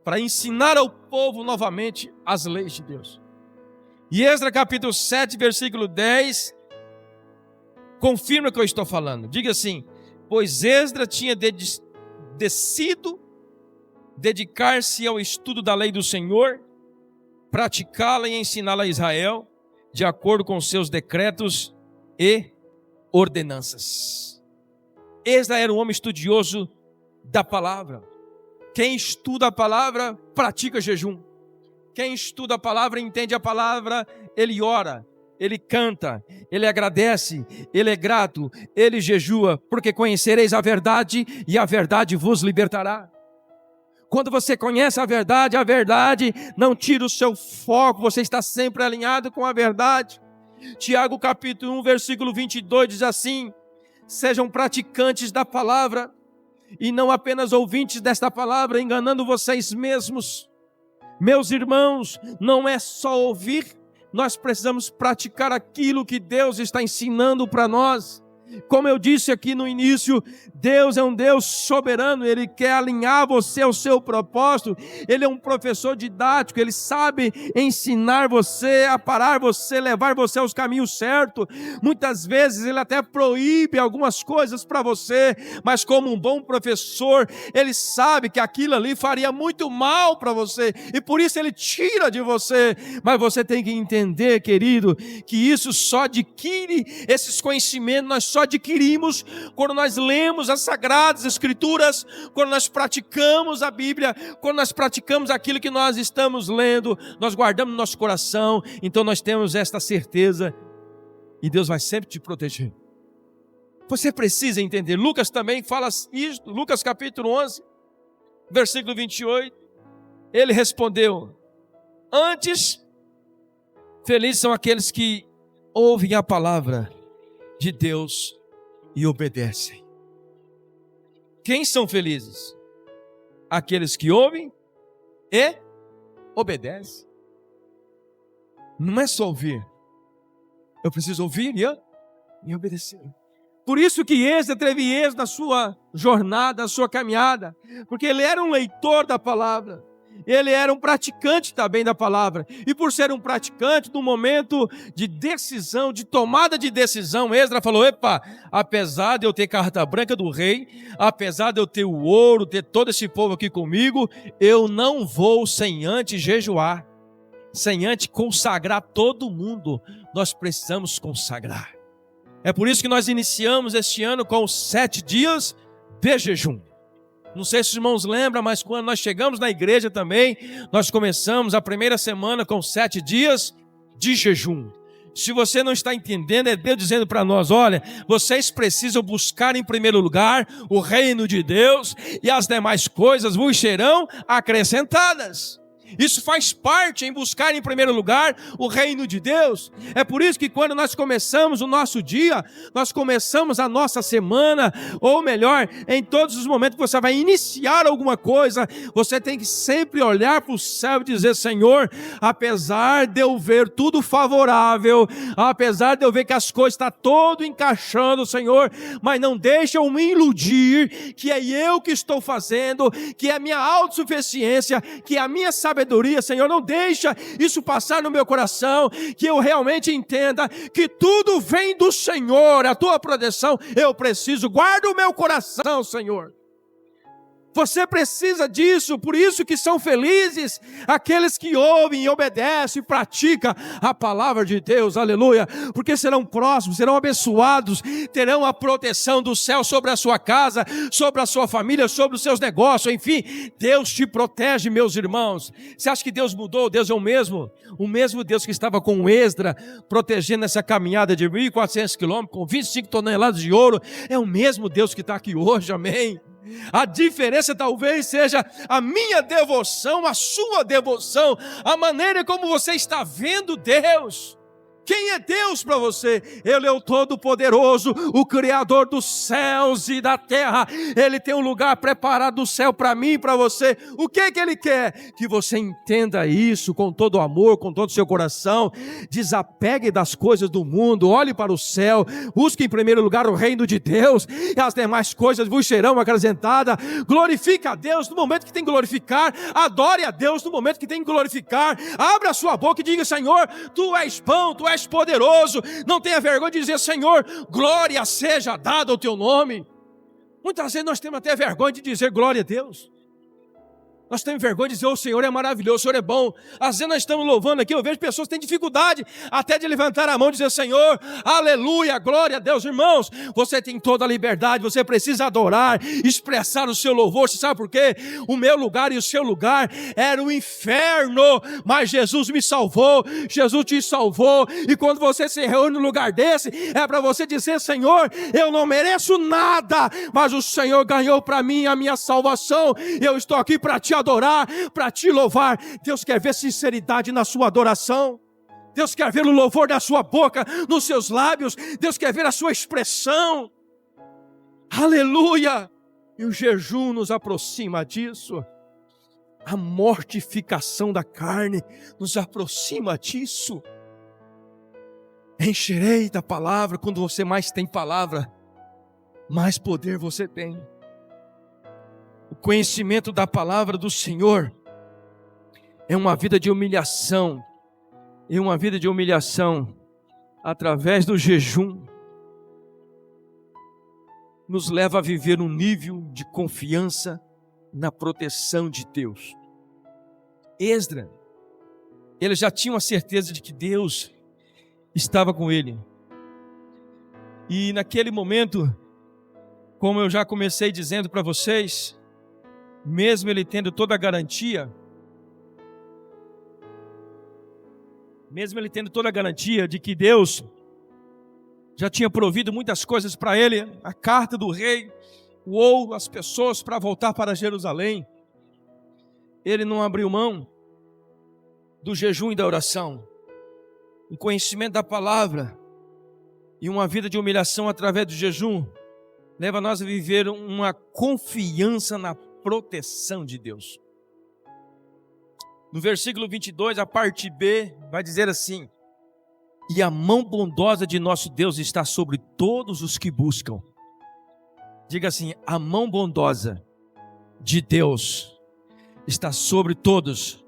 para ensinar ao povo novamente as leis de Deus. E Esdras capítulo 7, versículo 10, confirma o que eu estou falando. Diga assim: pois Esdras tinha decidido dedicar-se ao estudo da lei do Senhor, praticá-la e ensiná-la a Israel, de acordo com seus decretos e ordenanças. Esdras era um homem estudioso da palavra. Quem estuda a palavra, pratica jejum. Quem estuda a palavra, entende a palavra, ele ora, ele canta, ele agradece, ele é grato, ele jejua, porque conhecereis a verdade e a verdade vos libertará. Quando você conhece a verdade não tira o seu foco, você está sempre alinhado com a verdade. Tiago capítulo 1, versículo 22 diz assim: sejam praticantes da palavra e não apenas ouvintes desta palavra, enganando vocês mesmos. Meus irmãos, não é só ouvir, nós precisamos praticar aquilo que Deus está ensinando para nós. Como eu disse aqui no início, Deus é um Deus soberano, Ele quer alinhar você ao seu propósito. Ele é um professor didático, Ele sabe ensinar você, aparar você, levar você aos caminhos certos. Muitas vezes Ele até proíbe algumas coisas para você, mas como um bom professor, Ele sabe que aquilo ali faria muito mal para você, e por isso Ele tira de você. Mas você tem que entender, querido, que isso só adquire, esses conhecimentos nós só adquirimos quando nós lemos as Sagradas Escrituras, quando nós praticamos a Bíblia, quando nós praticamos aquilo que nós estamos lendo, nós guardamos no nosso coração. Então nós temos esta certeza e Deus vai sempre te proteger. Você precisa entender. Lucas também fala isso, Lucas capítulo 11, versículo 28. Ele respondeu: antes, felizes são aqueles que ouvem a palavra de Deus e obedecem. Quem são felizes? Aqueles que ouvem e obedecem. Não é só ouvir. Eu preciso ouvir e obedecer. Por isso que Esdras teve êxito na sua jornada, na sua caminhada, porque ele era um leitor da palavra. Ele era um praticante também da palavra. E por ser um praticante, no momento de decisão, de tomada de decisão, Esdras falou: epa, apesar de eu ter carta branca do rei, apesar de eu ter o ouro, ter todo esse povo aqui comigo, eu não vou sem antes jejuar, sem antes consagrar todo mundo. Nós precisamos consagrar. É por isso que nós iniciamos este ano com os 7 dias de jejum. Não sei se os irmãos lembram, mas quando nós chegamos na igreja também, nós começamos a primeira semana com 7 dias de jejum. Se você não está entendendo, é Deus dizendo para nós: olha, vocês precisam buscar em primeiro lugar o reino de Deus, e as demais coisas vos serão acrescentadas. Isso faz parte em buscar em primeiro lugar o reino de Deus. É por isso que quando nós começamos o nosso dia, nós começamos a nossa semana, ou melhor, em todos os momentos que você vai iniciar alguma coisa, você tem que sempre olhar para o céu e dizer: Senhor, apesar de eu ver tudo favorável, apesar de eu ver que as coisas estão todo encaixando, Senhor, mas não deixa eu me iludir que é eu que estou fazendo, que é a minha autossuficiência, que é a minha sabedoria. Senhor, não deixa isso passar no meu coração, que eu realmente entenda que tudo vem do Senhor, a tua proteção. Eu preciso, guarda o meu coração, Senhor. Você precisa disso, por isso que são felizes aqueles que ouvem e obedecem e praticam a palavra de Deus, aleluia, porque serão próximos, serão abençoados, terão a proteção do céu sobre a sua casa, sobre a sua família, sobre os seus negócios, enfim, Deus te protege, meus irmãos. Você acha que Deus mudou? Deus é o mesmo Deus que estava com Esdra, protegendo essa caminhada de 1.400 quilômetros, com 25 toneladas de ouro, é o mesmo Deus que está aqui hoje, amém? A diferença talvez seja a minha devoção, a sua devoção, a maneira como você está vendo Deus. Quem é Deus para você? Ele é o Todo-Poderoso, o Criador dos céus e da terra. Ele tem um lugar preparado no céu para mim e para você. O que Ele quer? Que você entenda isso com todo o amor, com todo o seu coração. Desapegue das coisas do mundo, olhe para o céu, busque em primeiro lugar o reino de Deus, e as demais coisas vos serão acrescentadas. Glorifique a Deus no momento que tem que glorificar, adore a Deus no momento que tem que glorificar. Abra a sua boca e diga: Senhor, Tu és bom, Tu és poderoso. Não tenha vergonha de dizer: Senhor, glória seja dada ao Teu nome. Muitas vezes nós temos até vergonha de dizer glória a Deus. Nós temos vergonha de dizer: o Senhor é maravilhoso, o Senhor é bom. Às vezes nós estamos louvando aqui, eu vejo pessoas que têm dificuldade até de levantar a mão e dizer: Senhor, aleluia, glória a Deus. Irmãos, você tem toda a liberdade, você precisa adorar, expressar o seu louvor. Você sabe por quê? O meu lugar e o seu lugar era o inferno, mas Jesus me salvou, Jesus te salvou. E quando você se reúne num lugar desse, é para você dizer: Senhor, eu não mereço nada, mas o Senhor ganhou para mim a minha salvação. Eu estou aqui para te adorar, para te louvar. Deus quer ver sinceridade na sua adoração. Deus quer ver o louvor da sua boca, nos seus lábios. Deus quer ver a sua expressão. Aleluia! E o jejum nos aproxima disso. A mortificação da carne nos aproxima disso. Encherei da palavra. Quando você mais tem palavra, mais poder você tem. O conhecimento da palavra do Senhor é uma vida de humilhação. E uma vida de humilhação através do jejum nos leva a viver um nível de confiança na proteção de Deus. Esdra, ele já tinha uma certeza de que Deus estava com ele. E naquele momento, como eu já comecei dizendo para vocês, mesmo ele tendo toda a garantia, de que Deus já tinha provido muitas coisas para ele, a carta do rei, o ouro, as pessoas para voltar para Jerusalém, ele não abriu mão do jejum e da oração. O conhecimento da palavra e uma vida de humilhação através do jejum leva nós a viver uma confiança na proteção de Deus. No versículo 22, a parte B, vai dizer assim: e a mão bondosa de nosso Deus está sobre todos os que buscam. Diga assim: a mão bondosa de Deus está sobre todos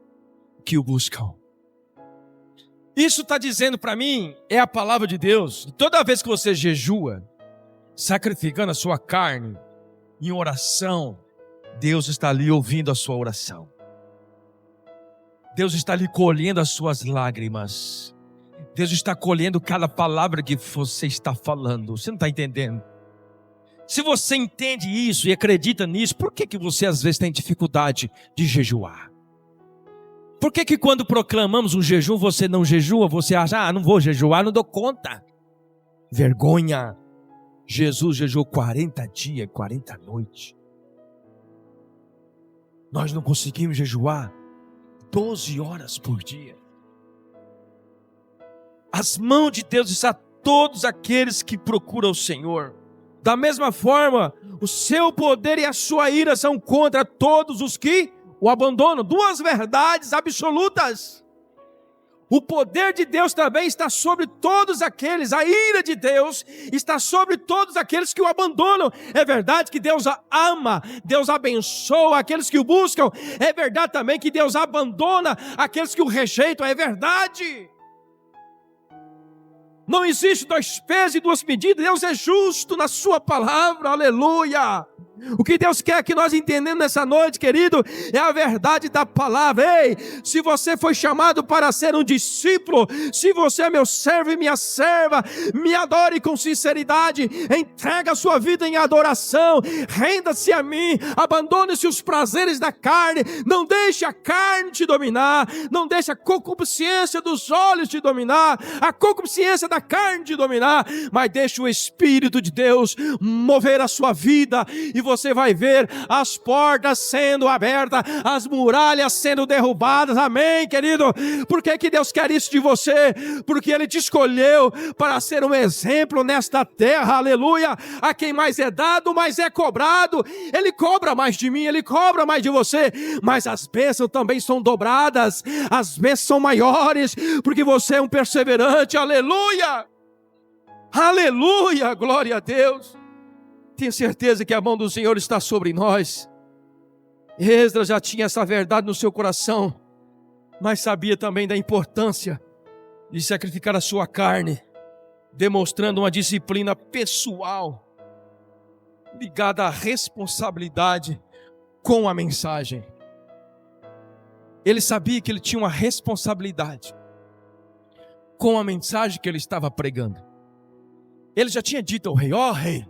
que o buscam. Isso está dizendo para mim, é a palavra de Deus. Toda vez que você jejua, sacrificando a sua carne, em oração, Deus está ali ouvindo a sua oração. Deus está ali colhendo as suas lágrimas. Deus está colhendo cada palavra que você está falando. Você não está entendendo? Se você entende isso e acredita nisso, por que você às vezes tem dificuldade de jejuar? Por que quando proclamamos um jejum você não jejua? Você acha: não vou jejuar, não dou conta. Vergonha. Jesus jejuou 40 dias, 40 noites. Nós não conseguimos jejuar 12 horas por dia. As mãos de Deus estão a todos aqueles que procuram o Senhor. Da mesma forma, o seu poder e a sua ira são contra todos os que o abandonam. Duas verdades absolutas. O poder de Deus também está sobre todos aqueles, a ira de Deus está sobre todos aqueles que o abandonam. É verdade que Deus ama, Deus abençoa aqueles que o buscam. É verdade também que Deus abandona aqueles que o rejeitam. É verdade. Não existe dois pesos e duas medidas. Deus é justo na sua palavra, aleluia. O que Deus quer que nós entendemos nessa noite, querido, é a verdade da palavra. Ei, se você foi chamado para ser um discípulo, se você é meu servo e minha serva, me adore com sinceridade, entrega a sua vida em adoração, renda-se a mim, abandone-se os prazeres da carne, não deixe a carne te dominar, não deixe a concupiscência dos olhos te dominar, a concupiscência da carne te dominar, mas deixe o Espírito de Deus mover a sua vida, e você vai ver as portas sendo abertas, as muralhas sendo derrubadas, amém, querido? Por que que Deus quer isso de você? Porque Ele te escolheu para ser um exemplo nesta terra, aleluia. A quem mais é dado, mais é cobrado. Ele cobra mais de mim, Ele cobra mais de você, mas as bênçãos também são dobradas, as bênçãos são maiores, porque você é um perseverante, aleluia, aleluia, glória a Deus. Tenho certeza que a mão do Senhor está sobre nós. Esdras já tinha essa verdade no seu coração, mas sabia também da importância de sacrificar a sua carne, demonstrando uma disciplina pessoal, ligada à responsabilidade com a mensagem. Ele sabia que ele tinha uma responsabilidade com a mensagem que ele estava pregando. Ele já tinha dito ao rei: ó rei,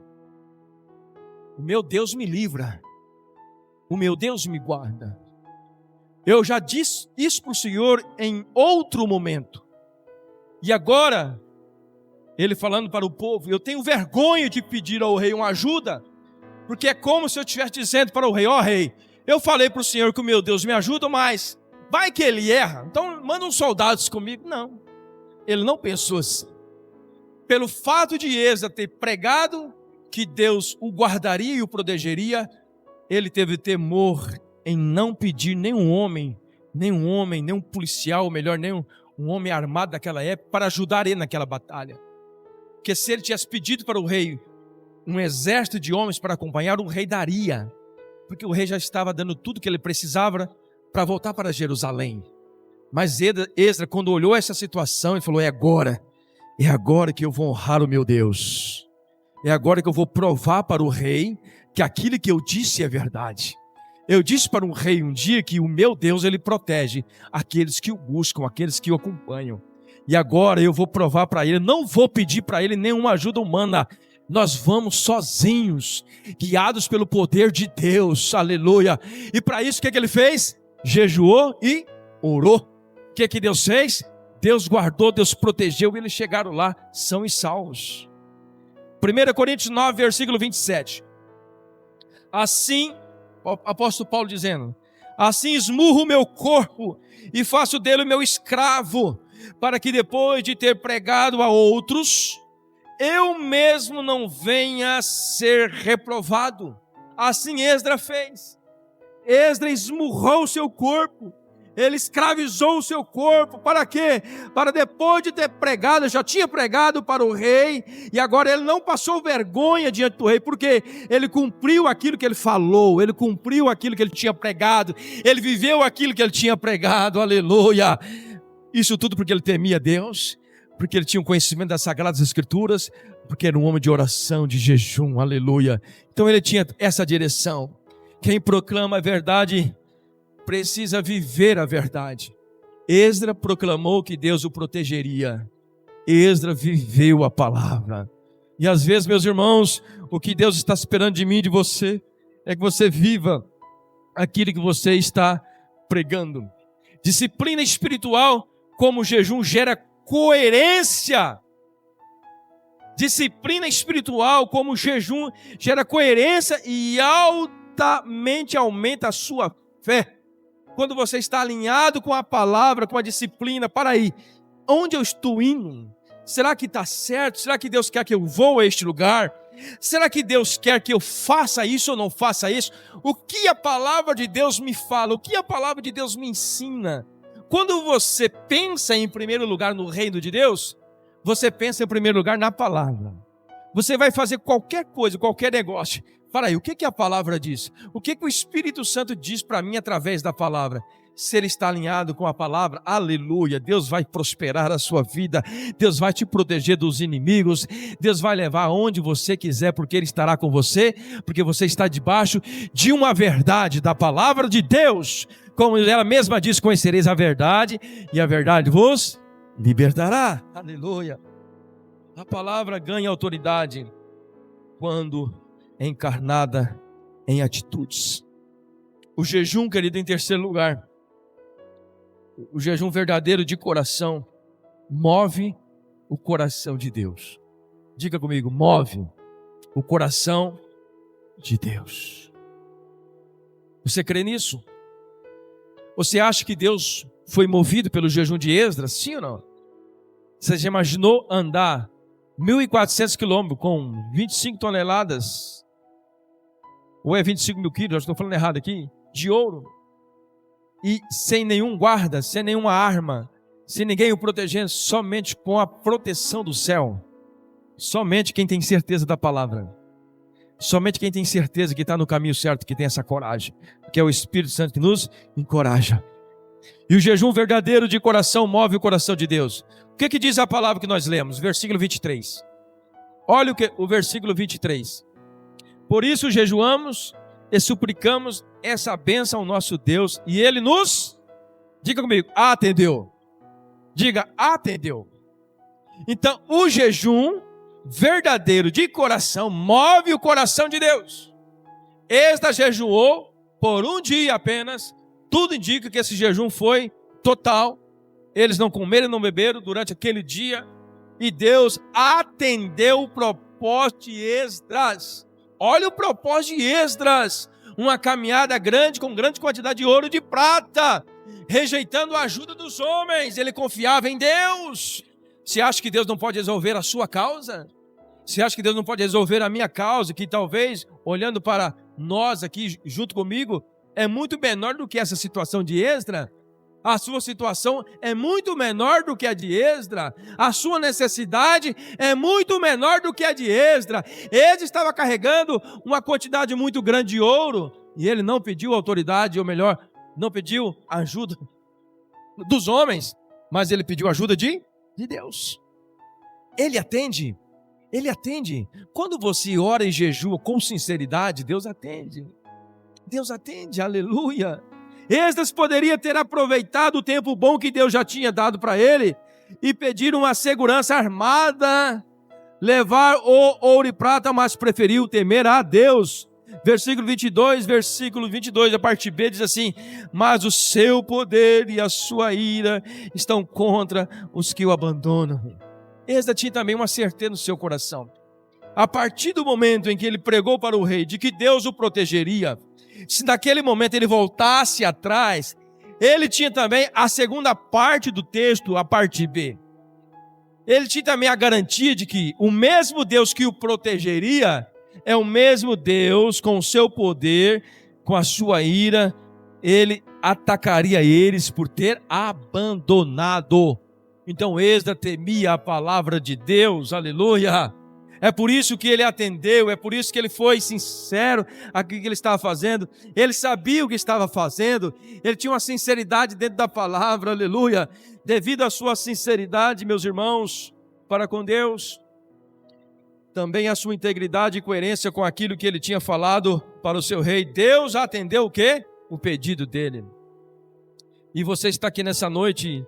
o meu Deus me livra, o meu Deus me guarda. Eu já disse isso para o Senhor em outro momento. E agora, ele falando para o povo: eu tenho vergonha de pedir ao rei uma ajuda, porque é como se eu estivesse dizendo para o rei: ó rei, eu falei para o Senhor que o meu Deus me ajuda, mas vai que ele erra, então manda uns soldados comigo. Não, ele não pensou assim. Pelo fato de Esdras ter pregado que Deus o guardaria e o protegeria, ele teve temor em não pedir nenhum homem, nenhum policial, ou melhor, nenhum um homem armado daquela época para ajudar ele naquela batalha. Porque se ele tivesse pedido para o rei um exército de homens para acompanhar, o rei daria, porque o rei já estava dando tudo que ele precisava para voltar para Jerusalém. Mas Esdras, quando olhou essa situação, ele falou: é agora que eu vou honrar o meu Deus. É agora que eu vou provar para o rei que aquilo que eu disse é verdade. Eu disse para um rei um dia que o meu Deus, ele protege aqueles que o buscam, aqueles que o acompanham. E agora eu vou provar para ele, não vou pedir para ele nenhuma ajuda humana. Nós vamos sozinhos, guiados pelo poder de Deus, aleluia. E para isso o que ele fez? Jejuou e orou. O que Deus fez? Deus guardou, Deus protegeu, e eles chegaram lá são e salvos. 1 Coríntios 9, versículo 27. Assim, o apóstolo Paulo dizendo: assim esmurro o meu corpo e faço dele o meu escravo, para que depois de ter pregado a outros, eu mesmo não venha a ser reprovado. Assim Esdras fez. Esdras esmurrou o seu corpo, ele escravizou o seu corpo. Para quê? Para depois de ter pregado, já tinha pregado para o rei, e agora ele não passou vergonha diante do rei, porque ele cumpriu aquilo que ele falou, ele cumpriu aquilo que ele tinha pregado, ele viveu aquilo que ele tinha pregado, aleluia. Isso tudo porque ele temia Deus, porque ele tinha um conhecimento das Sagradas Escrituras, porque era um homem de oração, de jejum, aleluia. Então ele tinha essa direção. Quem proclama a verdade precisa viver a verdade. Esdras proclamou que Deus o protegeria. Esdras viveu a palavra. E às vezes, meus irmãos, o que Deus está esperando de mim e de você é que você viva aquilo que você está pregando. Disciplina espiritual, como jejum, gera coerência. Disciplina espiritual, como jejum, gera coerência e altamente aumenta a sua fé. Quando você está alinhado com a palavra, com a disciplina, para aí, onde eu estou indo? Será que está certo? Será que Deus quer que eu vou a este lugar? Será que Deus quer que eu faça isso ou não faça isso? O que a palavra de Deus me fala? O que a palavra de Deus me ensina? Quando você pensa em primeiro lugar no reino de Deus, você pensa em primeiro lugar na palavra. Você vai fazer qualquer coisa, qualquer negócio. Para aí, o que a palavra diz? O que o Espírito Santo diz para mim através da palavra? Se ele está alinhado com a palavra, aleluia, Deus vai prosperar a sua vida, Deus vai te proteger dos inimigos, Deus vai levar aonde você quiser, porque Ele estará com você, porque você está debaixo de uma verdade da palavra de Deus. Como ela mesma diz, conhecereis a verdade, e a verdade vos libertará. Aleluia. A palavra ganha autoridade quando é encarnada em atitudes. O jejum, querido, em terceiro lugar, o jejum verdadeiro de coração move o coração de Deus. Diga comigo, move o coração de Deus. Você crê nisso? Você acha que Deus foi movido pelo jejum de Esdras? Sim ou não? Você já imaginou andar 1.400 quilômetros com 25 toneladas? Ou é 25 mil quilos? Acho que estou falando errado aqui. De ouro. E sem nenhum guarda, sem nenhuma arma, sem ninguém o protegendo, somente com a proteção do céu. Somente quem tem certeza da palavra. Somente quem tem certeza que está no caminho certo, que tem essa coragem, que é o Espírito Santo que nos encoraja. E o jejum verdadeiro de coração move o coração de Deus. O que diz a palavra que nós lemos? Versículo 23. Olha o versículo 23. Por isso jejuamos e suplicamos essa bênção ao nosso Deus, e Ele nos, diga comigo, atendeu. Diga, atendeu. Então, o jejum verdadeiro de coração move o coração de Deus. Esdras jejuou por um dia apenas. Tudo indica que esse jejum foi total. Eles não comeram e não beberam durante aquele dia, e Deus atendeu o propósito de Esdras. Olha o propósito de Esdras. Uma caminhada grande, com grande quantidade de ouro e de prata, rejeitando a ajuda dos homens. Ele confiava em Deus. Você acha que Deus não pode resolver a sua causa? Você acha que Deus não pode resolver a minha causa, que talvez, olhando para nós aqui junto comigo, é muito menor do que essa situação de Esdras? A sua situação é muito menor do que a de Esdras. A sua necessidade é muito menor do que a de Esdras. Esdras estava carregando uma quantidade muito grande de ouro, e ele não pediu autoridade, ou melhor, não pediu ajuda dos homens, mas ele pediu ajuda de Deus. Ele atende. Ele atende. Quando você ora e jejua com sinceridade, Deus atende. Deus atende, aleluia. Esdras poderia ter aproveitado o tempo bom que Deus já tinha dado para ele e pedir uma segurança armada, levar o ouro e prata, mas preferiu temer a Deus. Versículo 22, a parte B diz assim: mas o seu poder e a sua ira estão contra os que o abandonam. Esdras tinha também uma certeza no seu coração. A partir do momento em que ele pregou para o rei de que Deus o protegeria, se naquele momento ele voltasse atrás, ele tinha também a segunda parte do texto, a parte B. Ele tinha também a garantia de que o mesmo Deus que o protegeria é o mesmo Deus com o seu poder, com a sua ira, ele atacaria eles por ter abandonado. Então Esdras temia a palavra de Deus, aleluia. É por isso que ele atendeu, é por isso que ele foi sincero aquilo que ele estava fazendo. Ele sabia o que estava fazendo, ele tinha uma sinceridade dentro da palavra, aleluia. Devido à sua sinceridade, meus irmãos, para com Deus, também a sua integridade e coerência com aquilo que ele tinha falado para o seu rei, Deus atendeu o quê? O pedido dele. E você está aqui nessa noite,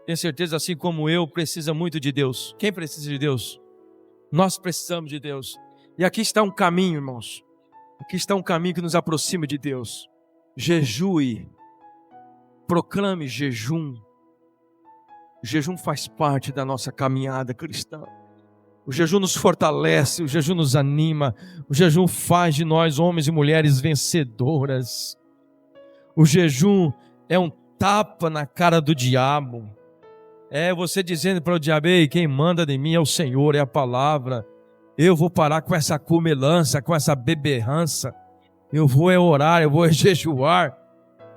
tenho certeza, assim como eu, precisa muito de Deus. Quem precisa de Deus? Nós precisamos de Deus. E aqui está um caminho, irmãos. Aqui está um caminho que nos aproxima de Deus. Jejue. Proclame jejum. O jejum faz parte da nossa caminhada cristã. O jejum nos fortalece, o jejum nos anima. O jejum faz de nós homens e mulheres vencedoras. O jejum é um tapa na cara do diabo. É você dizendo para o diabo: ei, quem manda de mim é o Senhor, é a palavra. Eu vou parar com essa comilança, com essa beberrança. Eu vou orar, eu vou jejuar.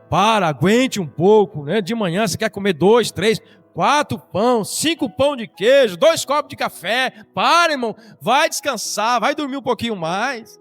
Aguente um pouco, né? De manhã você quer comer 2, 3, 4 pão, 5 pão de queijo, 2 copos de café. Para, irmão, vai descansar, vai dormir um pouquinho mais.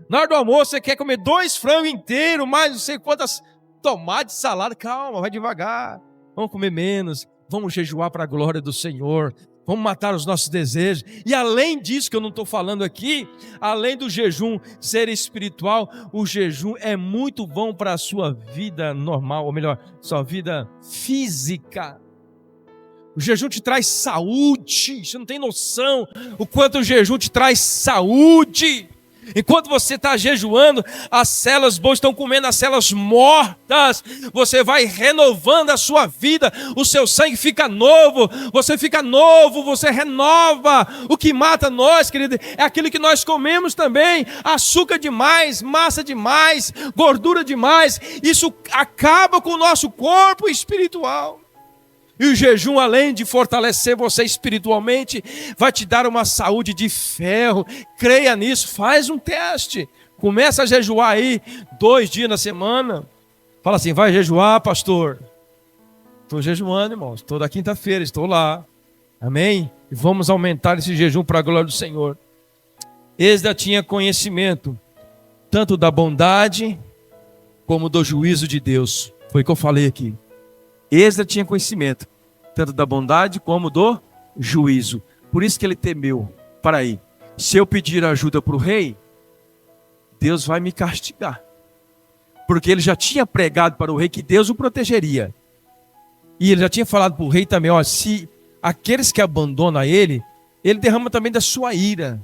Na hora do almoço você quer comer 2 frangos inteiros, mais não sei quantas tomate, salada, calma, vai devagar. Vamos comer menos, vamos jejuar para a glória do Senhor. Vamos matar os nossos desejos. E além disso que eu não estou falando aqui, além do jejum ser espiritual, o jejum é muito bom para a sua vida normal, ou melhor, sua vida física. O jejum te traz saúde. Você não tem noção o quanto o jejum te traz saúde. Enquanto você está jejuando, as células boas estão comendo as células mortas. Você vai renovando a sua vida. O seu sangue fica novo. Você fica novo, você renova. O que mata nós, querido, é aquilo que nós comemos também. Açúcar demais, massa demais, gordura demais. Isso acaba com o nosso corpo espiritual. E o jejum, além de fortalecer você espiritualmente, vai te dar uma saúde de ferro. Creia nisso, faz um teste. Começa a jejuar aí 2 dias na semana. Fala assim, vai jejuar, pastor? Estou jejuando, irmãos. Toda quinta-feira, estou lá. Amém? E vamos aumentar esse jejum para a glória do Senhor. Esdras tinha conhecimento, tanto da bondade, como do juízo de Deus. Foi o que eu falei aqui. Esdras tinha conhecimento, tanto da bondade como do juízo. Por isso que ele temeu. Para aí, se eu pedir ajuda para o rei, Deus vai me castigar. Porque ele já tinha pregado para o rei que Deus o protegeria. E ele já tinha falado para o rei também, ó, se aqueles que abandonam ele, ele derrama também da sua ira.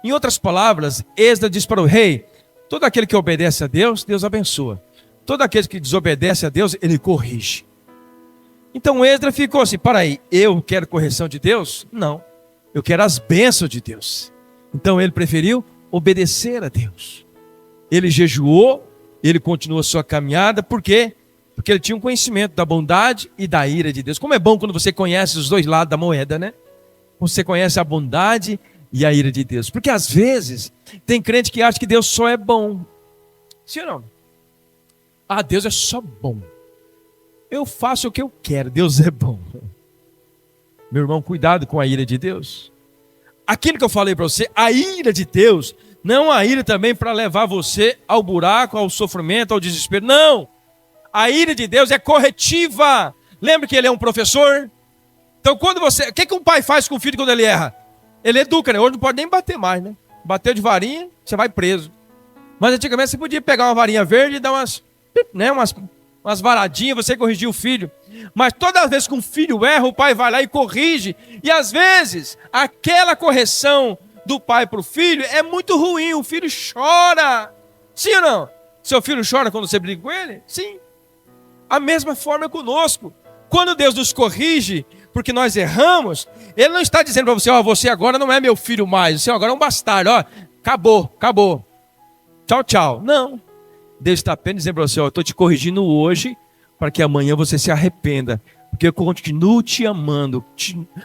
Em outras palavras, Esdras diz para o rei, todo aquele que obedece a Deus, Deus abençoa. Todo aquele que desobedece a Deus, ele corrige. Então Esdras ficou assim, para aí, eu quero correção de Deus? Não, eu quero as bênçãos de Deus. Então ele preferiu obedecer a Deus. Ele jejuou, ele continuou a sua caminhada, por quê? Porque ele tinha um conhecimento da bondade e da ira de Deus. Como é bom quando você conhece os dois lados da moeda, né? Você conhece a bondade e a ira de Deus. Porque às vezes, tem crente que acha que Deus só é bom. Sim ou não? Ah, Deus é só bom. Eu faço o que eu quero, Deus é bom. Meu irmão, cuidado com a ira de Deus. Aquilo que eu falei para você, a ira de Deus, não a ira também para levar você ao buraco, ao sofrimento, ao desespero. Não! A ira de Deus é corretiva. Lembra que ele é um professor? Então quando você... O que um pai faz com o filho quando ele erra? Ele educa, né? Hoje não pode nem bater mais, né? Bateu de varinha, você vai preso. Mas antigamente você podia pegar uma varinha verde e dar umas varadinhas, você corrigir o filho. Mas toda vez que um filho erra, o pai vai lá e corrige. E às vezes, aquela correção do pai para o filho é muito ruim. O filho chora. Sim ou não? Seu filho chora quando você briga com ele? Sim. A mesma forma é conosco. Quando Deus nos corrige, porque nós erramos, Ele não está dizendo para você, ó, você agora não é meu filho mais, você agora é um bastardo, ó, acabou. Tchau, tchau. Não. Deus está apenas dizendo para você, ó, eu estou te corrigindo hoje, para que amanhã você se arrependa. Porque eu continuo te amando,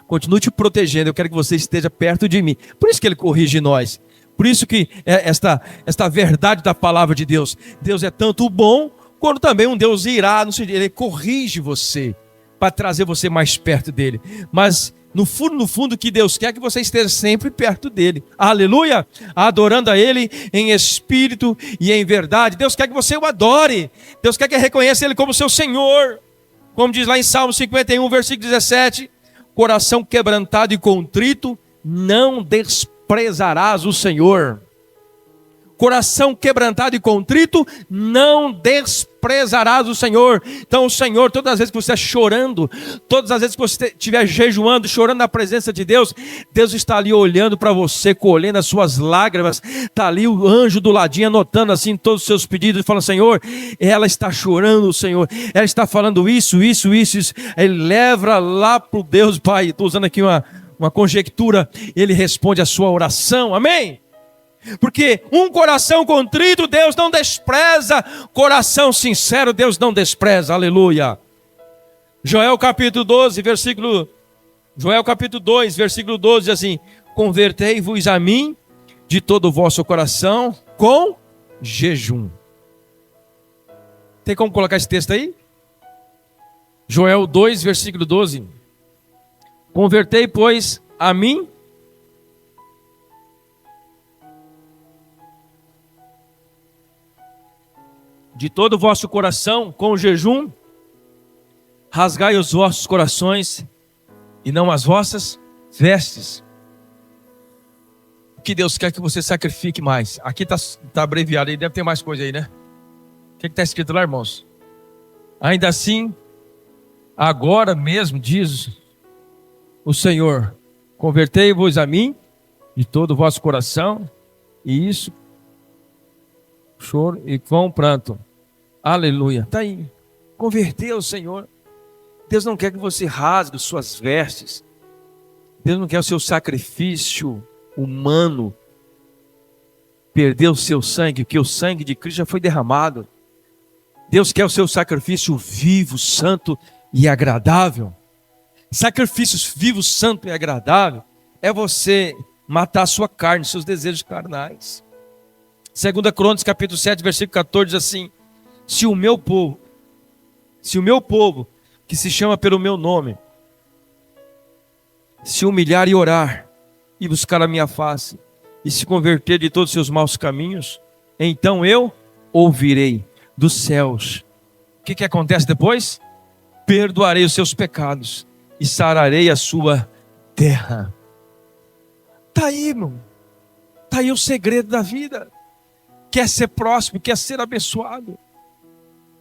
continuo te protegendo, eu quero que você esteja perto de mim. Por isso que Ele corrige nós. Por isso que esta verdade da palavra de Deus. Deus é tanto bom, quanto também um Deus irado. Ele corrige você, para trazer você mais perto dEle. Mas no fundo, o que Deus quer é que você esteja sempre perto dEle. Aleluia! Adorando a Ele em espírito e em verdade. Deus quer que você o adore. Deus quer que reconheça Ele como seu Senhor. Como diz lá em Salmo 51, versículo 17. Coração quebrantado e contrito, não desprezarás o Senhor. Coração quebrantado e contrito, não desprezarás o Senhor. Então o Senhor, todas as vezes que você está chorando, todas as vezes que você estiver jejuando, chorando na presença de Deus, Deus está ali olhando para você, colhendo as suas lágrimas. Está ali o anjo do ladinho, anotando assim todos os seus pedidos, e falando, Senhor, ela está chorando, Senhor, ela está falando isso. Ele leva lá para o Deus Pai. Estou usando aqui uma conjectura. Ele responde a sua oração, amém? Porque um coração contrito Deus não despreza, coração sincero Deus não despreza, aleluia. Joel capítulo 2, versículo 12 diz assim: convertei-vos a mim de todo o vosso coração com jejum. Tem como colocar esse texto aí? Joel 2, versículo 12. Convertei, pois, a mim de todo o vosso coração, com o jejum, rasgai os vossos corações e não as vossas vestes. O que Deus quer que você sacrifique mais? Aqui está abreviado aí, deve ter mais coisa aí, né? O que está escrito lá, irmãos? Ainda assim, agora mesmo, diz o Senhor, convertei-vos a mim de todo o vosso coração, e isso, choro e com pranto. Aleluia. Está aí. Converteu o Senhor. Deus não quer que você rasgue suas vestes. Deus não quer o seu sacrifício humano. Perder o seu sangue, porque o sangue de Cristo já foi derramado. Deus quer o seu sacrifício vivo, santo e agradável. Sacrifícios vivos, santo e agradável é você matar a sua carne, seus desejos carnais. 2 Crônicas capítulo 7, versículo 14 diz assim: se o meu povo, que se chama pelo meu nome, se humilhar e orar, e buscar a minha face, e se converter de todos os seus maus caminhos, então eu ouvirei dos céus. O que acontece depois? Perdoarei os seus pecados e sararei a sua terra. Está aí, irmão. Está aí o segredo da vida. Quer ser próximo, quer ser abençoado,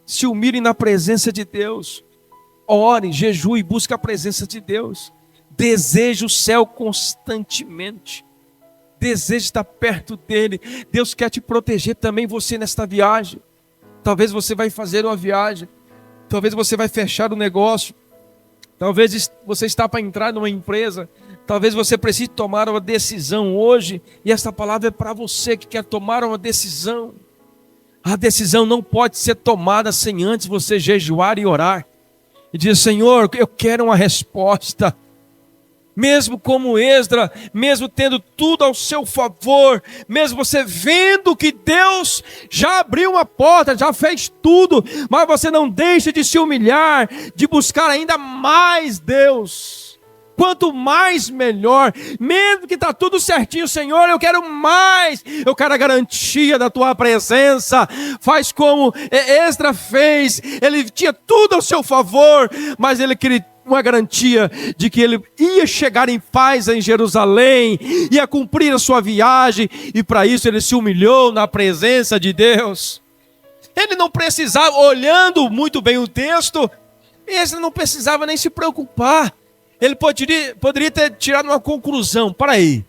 se humilhe na presença de Deus. Ore, jejue, busque a presença de Deus. Deseje o céu constantemente. Deseje estar perto dele. Deus quer te proteger também, você nesta viagem. Talvez você vai fazer uma viagem. Talvez você vai fechar um negócio. Talvez você está para entrar numa empresa. Talvez você precise tomar uma decisão hoje. E esta palavra é para você que quer tomar uma decisão. A decisão não pode ser tomada sem antes você jejuar e orar. E dizer: Senhor, eu quero uma resposta. Mesmo como Esdras, mesmo tendo tudo ao seu favor, mesmo você vendo que Deus já abriu uma porta, já fez tudo, mas você não deixa de se humilhar, de buscar ainda mais Deus. Quanto mais, melhor. Mesmo que está tudo certinho, Senhor, eu quero mais. Eu quero a garantia da tua presença. Faz como Esdras fez. Ele tinha tudo ao seu favor, mas ele queria uma garantia de que ele ia chegar em paz em Jerusalém, ia cumprir a sua viagem, e para isso ele se humilhou na presença de Deus. Ele não precisava, olhando muito bem o texto, ele não precisava nem se preocupar. Ele poderia ter tirado uma conclusão: para aí,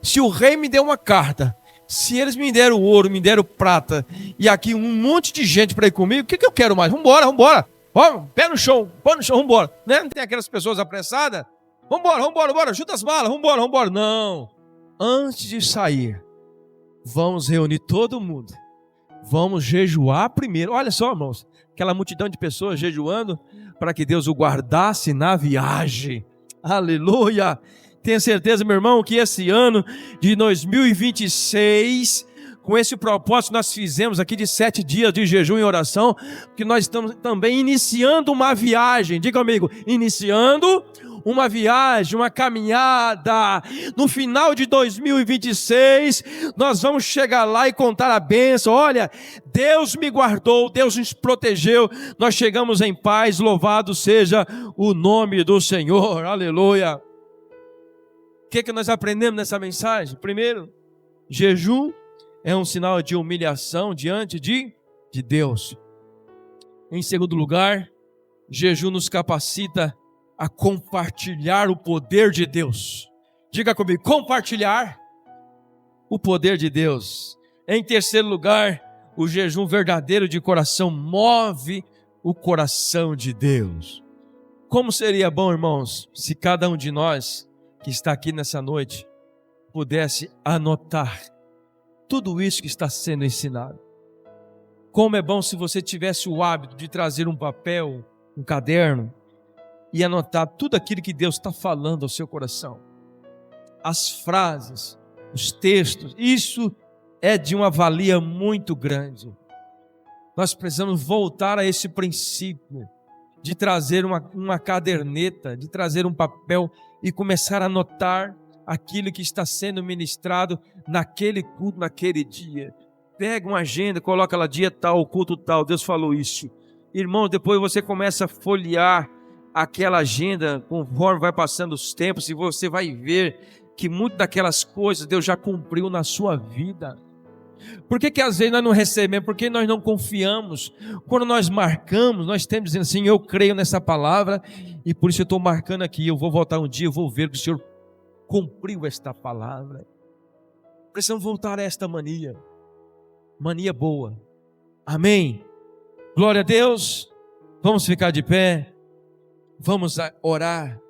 se o rei me deu uma carta, se eles me deram ouro, me deram prata, e aqui um monte de gente para ir comigo, o que eu quero mais? Vambora. Pé no chão, vambora. Né? Não tem aquelas pessoas apressadas? Vambora, junta as malas, vambora. Não, antes de sair, vamos reunir todo mundo. Vamos jejuar primeiro. Olha só, irmãos, aquela multidão de pessoas jejuando para que Deus o guardasse na viagem. Aleluia! Tenha certeza, meu irmão, que esse ano de 2026... com esse propósito nós fizemos aqui de 7 dias de jejum e oração, que nós estamos também iniciando uma viagem. Diga comigo: iniciando uma viagem, uma caminhada. No final de 2026, nós vamos chegar lá e contar a bênção. Olha, Deus me guardou, Deus nos protegeu, nós chegamos em paz, louvado seja o nome do Senhor. Aleluia. O que nós aprendemos nessa mensagem? Primeiro, jejum é um sinal de humilhação diante de Deus. Em segundo lugar, jejum nos capacita a compartilhar o poder de Deus. Diga comigo: compartilhar o poder de Deus. Em terceiro lugar, o jejum verdadeiro de coração move o coração de Deus. Como seria bom, irmãos, se cada um de nós que está aqui nessa noite pudesse anotar tudo isso que está sendo ensinado. Como é bom se você tivesse o hábito de trazer um papel, um caderno, e anotar tudo aquilo que Deus está falando ao seu coração. As frases, os textos, isso é de uma valia muito grande. Nós precisamos voltar a esse princípio de trazer uma caderneta, de trazer um papel e começar a anotar aquilo que está sendo ministrado naquele culto, naquele dia. Pega uma agenda, coloca lá dia tal, culto tal, Deus falou isso. Irmão, depois você começa a folhear aquela agenda, conforme vai passando os tempos, e você vai ver que muitas daquelas coisas Deus já cumpriu na sua vida. Por que às vezes nós não recebemos? Porque nós não confiamos. Quando nós marcamos, nós temos dizendo assim, eu creio nessa palavra, e por isso eu estou marcando aqui, eu vou voltar um dia, eu vou ver que o Senhor cumpriu esta palavra. Precisamos voltar a esta mania boa, amém? Glória a Deus. Vamos ficar de pé, vamos orar.